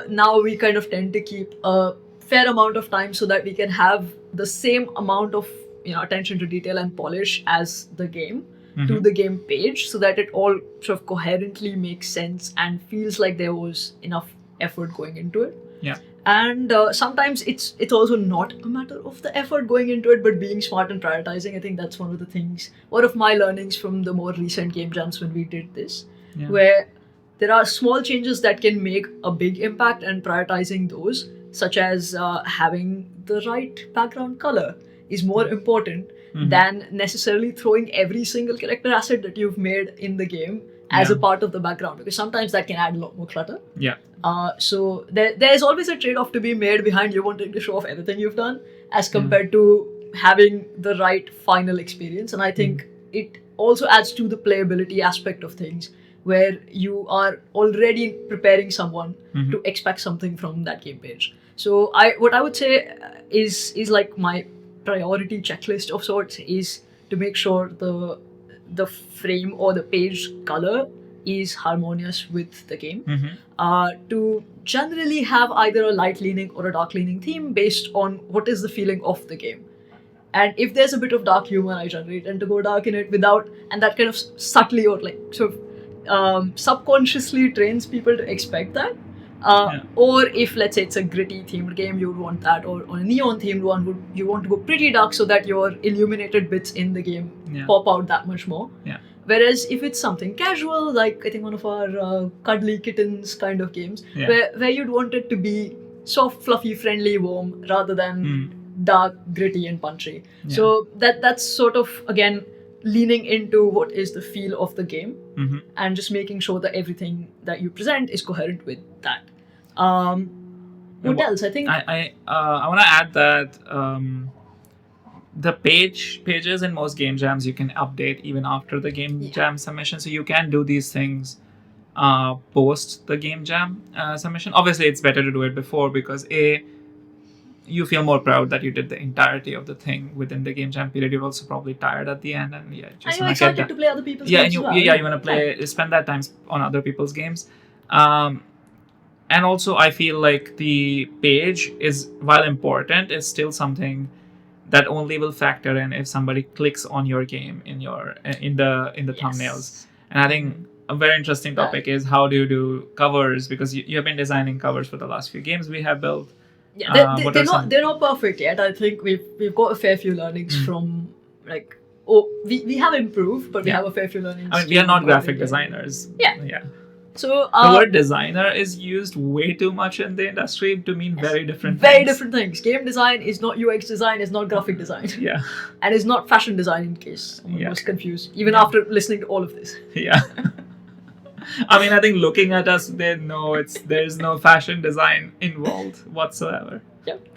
now we kind of tend to keep a fair amount of time so that we can have the same amount of attention to detail and polish as the game to the game page, so that it all sort of coherently makes sense and feels like there was enough effort going into it. Yeah. And sometimes it's also not a matter of the effort going into it, but being smart and prioritizing. I think that's one of my learnings from the more recent game jams when we did this, where there are small changes that can make a big impact, and prioritizing those, such as having the right background color, is more important than necessarily throwing every single character asset that you've made in the game as a part of the background, because sometimes that can add a lot more clutter. Yeah. So there's always a trade-off to be made behind you wanting to show off everything you've done as compared to having the right final experience. And I think it also adds to the playability aspect of things, where you are already preparing someone to expect something from that game page. So what I would say is like my priority checklist of sorts is to make sure the frame or the page color is harmonious with the game. To generally have either a light leaning or a dark leaning theme based on what is the feeling of the game. And if there's a bit of dark humor, I generally tend to go dark in it and that kind of subtly or like sort of subconsciously trains people to expect that. Or if, let's say, it's a gritty themed game, you would want that, or on a neon themed one, you want to go pretty dark so that your illuminated bits in the game pop out that much more. Whereas if it's something casual, like I think one of our cuddly kittens kind of games, where you'd want it to be soft, fluffy, friendly, warm, rather than dark, gritty, and punchy. So that's sort of, again, leaning into what is the feel of the game and just making sure that everything that you present is coherent with that. What else? I think I want to add that the pages in most game jams you can update even after the game jam submission, so you can do these things post the game jam submission. Obviously, it's better to do it before because you feel more proud that you did the entirety of the thing within the game jam period. You're also probably tired at the end, and just you're excited to play other people's games. You want to spend that time on other people's games. And also, I feel like the page is, while important, is still something that only will factor in if somebody clicks on your game in the thumbnails. And I think a very interesting topic is how do you do covers, because you have been designing covers for the last few games we have built. Yeah, they're not perfect yet. I think we've got a fair few learnings from we have improved, but we have a fair few learnings. I mean, we are not graphic designers. Yeah. So the word designer is used way too much in the industry to mean very different things. Game design is not UX design, is not graphic design. Yeah. And is not fashion design, in case someone was confused, even after listening to all of this. Yeah. I mean, I think looking at us, they know there's no fashion design involved whatsoever. Yep.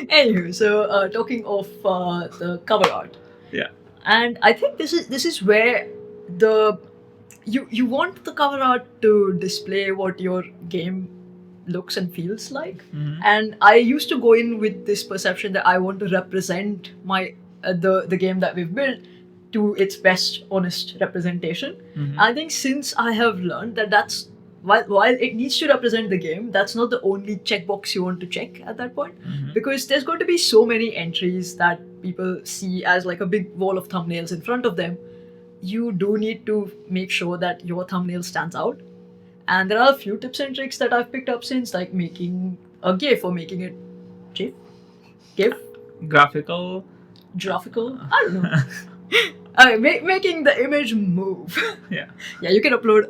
Anywho, so talking of the cover art. Yeah. And I think this is where you want the cover art to display what your game looks and feels like. And I used to go in with this perception that I want to represent my the game that we've built to its best honest representation. I think since I have learned that that's while it needs to represent the game, that's not the only checkbox you want to check at that point, because there's going to be so many entries that people see as like a big wall of thumbnails in front of them. You do need to make sure that your thumbnail stands out. And there are a few tips and tricks that I've picked up since, like making a GIF or making it GIF? Graphical? I don't know. Making the image move. Yeah, you can upload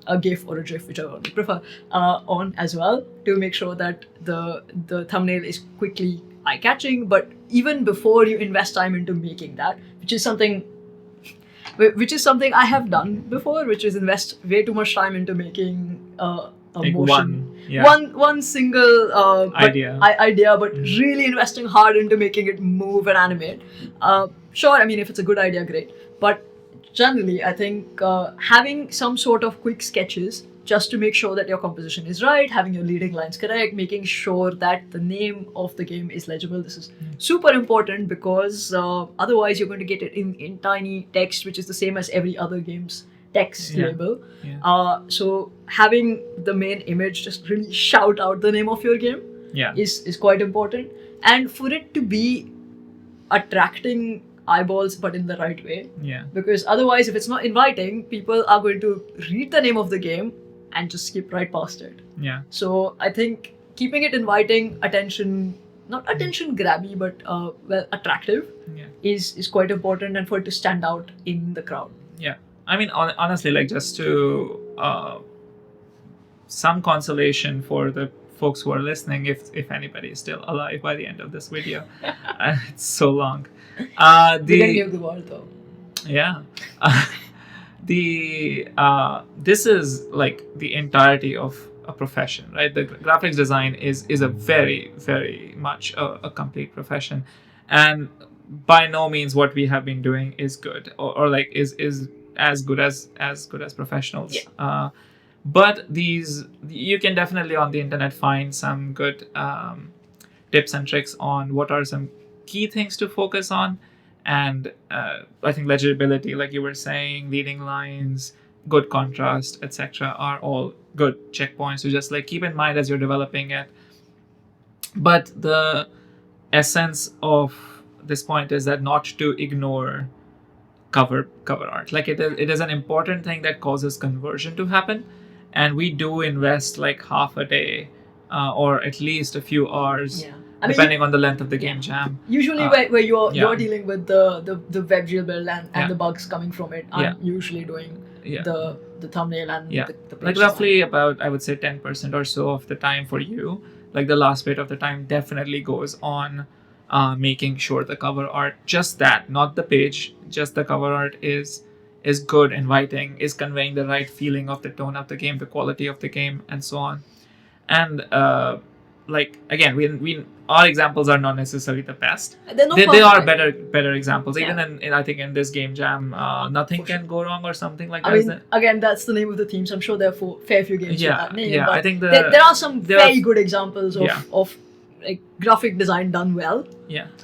a GIF or a GIF, whichever one you prefer, on as well, to make sure that the thumbnail is quickly eye-catching. But even before you invest time into making that, which is something I have done before, which is invest way too much time into making a motion. One single idea, but really investing hard into making it move and animate. Sure, I mean, if it's a good idea, great. But generally, I think having some sort of quick sketches just to make sure that your composition is right, having your leading lines correct, making sure that the name of the game is legible. This is super important because otherwise you're going to get it in tiny text, which is the same as every other game's text label. So having the main image just really shout out the name of your game is quite important. And for it to be attracting eyeballs but in the right way. Because otherwise, if it's not inviting, people are going to read the name of the game and just skip right past it. So I think keeping it inviting, not attention grabby, but well, attractive is quite important, and for it to stand out in the crowd. I mean, honestly, like, just to some consolation for the folks who are listening, if anybody is still alive by the end of this video. It's so long. We didn't give the world though. This is like the entirety of a profession, right? The graphics design is a very, very much a complete profession, and by no means what we have been doing is good or like is as good as professionals. But you can definitely on the internet find some good tips and tricks on what are some key things to focus on. And I think legibility, like you were saying, leading lines, good contrast, etc., are all good checkpoints to just like keep in mind as you're developing it. But the essence of this point is that not to ignore cover art. Like it is an important thing that causes conversion to happen, and we do invest like half a day or at least a few hours. Depending on the length of the game jam. Usually where you're dealing with the web jailbuild and the bugs coming from it, I'm usually doing the thumbnail and the page like roughly about, I would say, 10% or so of the time for you. Like the last bit of the time definitely goes on making sure the cover art, just that, not the page, just the cover art is good, inviting, is conveying the right feeling of the tone of the game, the quality of the game, and so on. And like again, we our examples are not necessarily the best. They are better examples. Even in I think in this game jam, nothing can go wrong or something like that. I mean, again, that's the name of the theme. So I'm sure there are fair few games with that name. But I think there are some very good examples of like graphic design done well.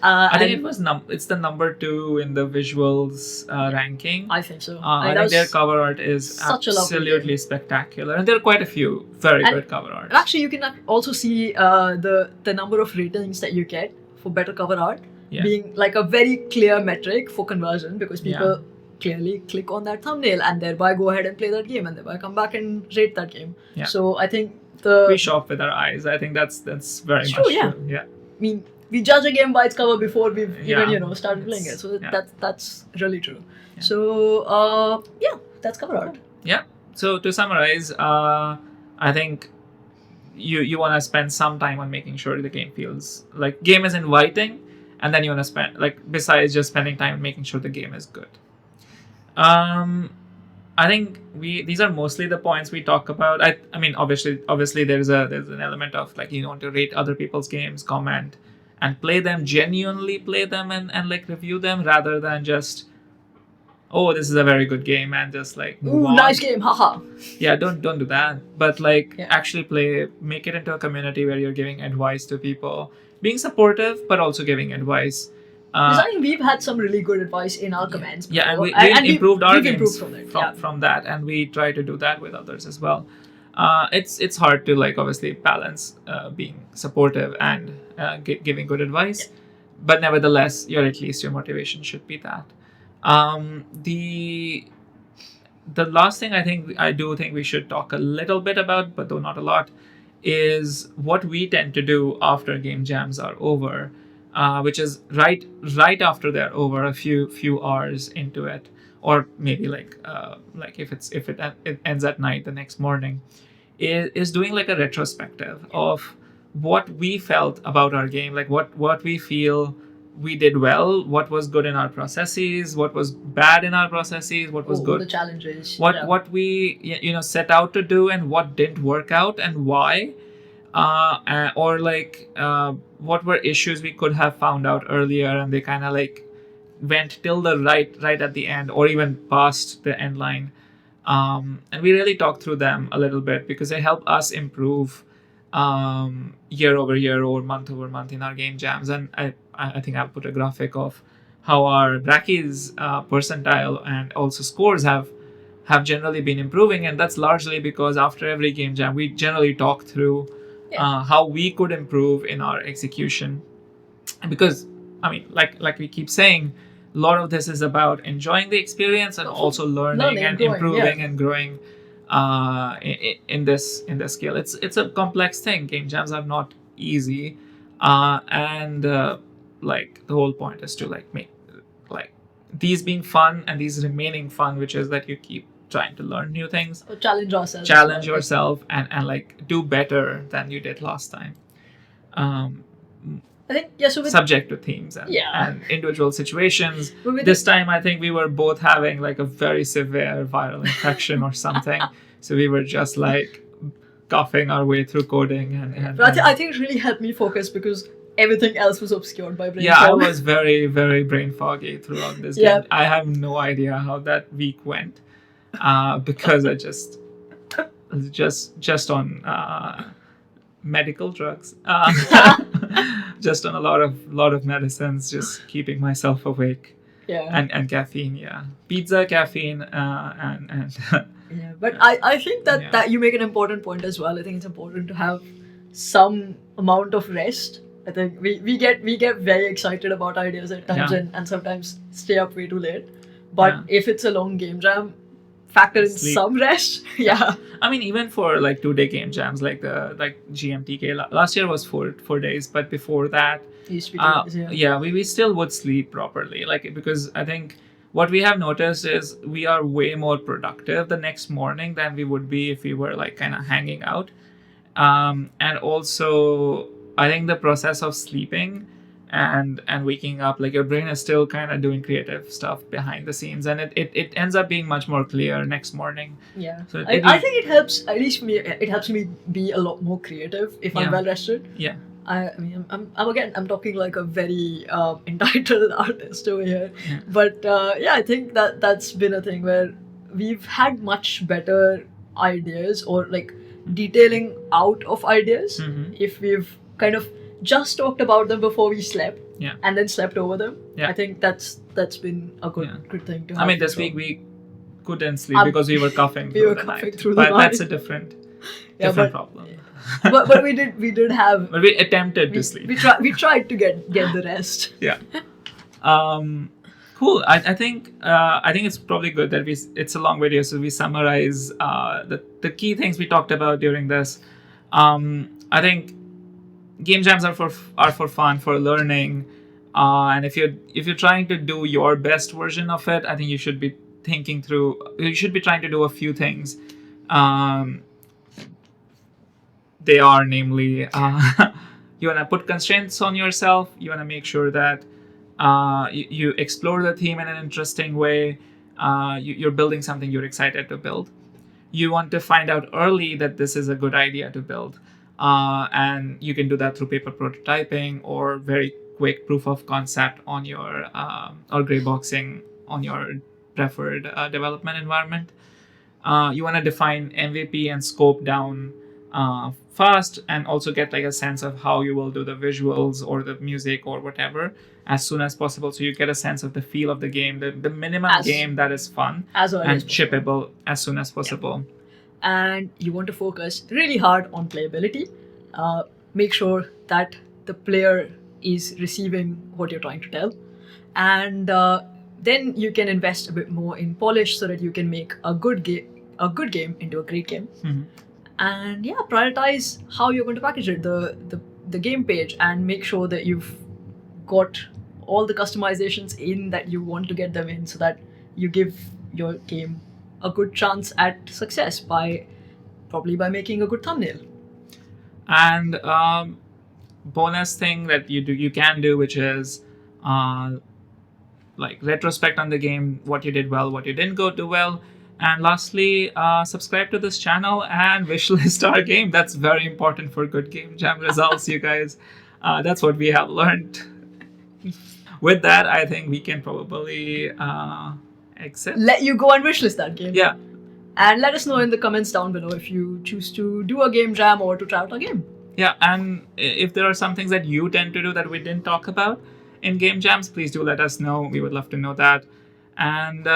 I think it's the number 2 in the visuals ranking. I think so. I think their cover art is absolutely spectacular, and there are quite a few very good cover arts. And actually, you can also see the number of ratings that you get for better cover art being like a very clear metric for conversion, because people clearly click on that thumbnail and thereby go ahead and play that game and thereby come back and rate that game. So I think we shop with our eyes. I think that's very much true. I mean, we judge a game by its cover before we've even started playing it. So that's really true. So that's cover art. So to summarize, I think you want to spend some time on making sure the game feels like game is inviting, and then you want to spend, like, besides just spending time making sure the game is good. I think these are mostly the points we talk about. I mean, obviously there's an element of like you want to rate other people's games, comment, and play them, genuinely play them and like review them, rather than just, oh, this is a very good game and just like move on. Nice game, haha. Don't do that. But like actually play, make it into a community where you're giving advice to people, being supportive but also giving advice. Because I think we've had some really good advice in our comments. And we improved our games from that, and we try to do that with others as well. It's hard to like obviously balance being supportive and giving good advice, but nevertheless, at least your motivation should be that. The last thing I do think we should talk a little bit about, but though not a lot, is what we tend to do after game jams are over. Which is right after they're over, a few hours into it, or maybe like if it ends at night the next morning, is doing like a retrospective of what we felt about our game, like what we feel we did well, what was good in our processes, what was bad in our processes, what was good, the challenges, what we set out to do, and what didn't work out and why. Or like what were issues we could have found out earlier and they kind of like went till the right at the end, or even past the end line. And we really talk through them a little bit because they help us improve year over year or month over month in our game jams. And I think I'll put a graphic of how our Brackeys percentile and also scores have generally been improving, and that's largely because after every game jam we generally talk through how we could improve in our execution. Because I mean, like we keep saying, a lot of this is about enjoying the experience and also learning and growing, improving and growing in this skill. It's a complex thing. Game jams are not easy, and like the whole point is to like make like these being fun and these remaining fun, which is that you keep trying to learn new things, or challenge ourselves, challenge yourself, and like do better than you did last time. I think so subject to themes and individual situations. This time I think we were both having like a very severe viral infection or something, so we were just like coughing our way through coding and I think it really helped me focus because everything else was obscured by brain fog. fog. I was very, very brain foggy throughout this game. I have no idea how that week went, because I just on medical drugs, just on a lot of medicines, just keeping myself awake. And caffeine, pizza, caffeine, and but I think that you make an important point as well. I think it's important to have some amount of rest. I think we get very excited about ideas at times and sometimes stay up way too late. But if it's a long game jam, factor in some rest. I mean, even for like 2-day game jams, like the GMTK last year was 4 days, but before that, used to be we still would sleep properly, like, because I think what we have noticed is we are way more productive the next morning than we would be if we were like kind of hanging out, and also I think the process of sleeping and waking up, like your brain is still kind of doing creative stuff behind the scenes, and it ends up being much more clear next morning. So I think it helps, at least me, it helps me be a lot more creative if I'm well rested. I mean, I'm talking like a very entitled artist over here, but I think that's been a thing where we've had much better ideas, or like detailing out of ideas, if we've kind of just talked about them before we slept, and then slept over them. I think that's been a good thing to have. I mean, this week we couldn't sleep because we were coughing through the night. But that's a different problem. But we did have. But we attempted to sleep. We tried to get the rest. Cool. I think it's probably good that it's a long video, so we summarize the key things we talked about during this. I think game jams are for fun, for learning, and if you're trying to do your best version of it, I think you should be trying to do a few things. They are namely, you want to put constraints on yourself. You want to make sure that you explore the theme in an interesting way. You're building something you're excited to build. You want to find out early that this is a good idea to build. And you can do that through paper prototyping or very quick proof of concept on your or gray boxing on your preferred development environment. You want to define MVP and scope down fast, and also get like a sense of how you will do the visuals or the music or whatever as soon as possible, so you get a sense of the feel of the game, the minimum game that is fun and shippable as soon as possible. And you want to focus really hard on playability. Make sure that the player is receiving what you're trying to tell, and then you can invest a bit more in polish so that you can make a good game into a great game. And prioritize how you're going to package it, the game page, and make sure that you've got all the customizations in that you want to get them in, so that you give your game a good chance at success probably by making a good thumbnail. And bonus thing that you can do, which is like retrospect on the game, what you did well, what you didn't go too well. And lastly, subscribe to this channel and wishlist our game. That's very important for good game jam results, you guys. That's what we have learned. With that, I think we can probably exit. Let you go and wishlist that game. And let us know in the comments down below if you choose to do a game jam or to try out a game. Yeah, and if there are some things that you tend to do that we didn't talk about in game jams, please do let us know. We would love to know that. And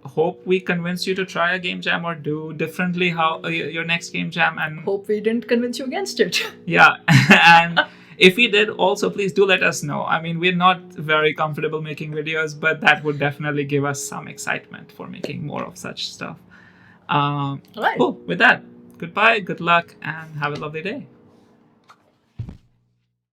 hope we convinced you to try a game jam or do differently how your next game jam. And hope we didn't convince you against it. Yeah, and if we did, also please do let us know. I mean, we're not very comfortable making videos, but that would definitely give us some excitement for making more of such stuff. All right. Cool. With that, goodbye, good luck, and have a lovely day.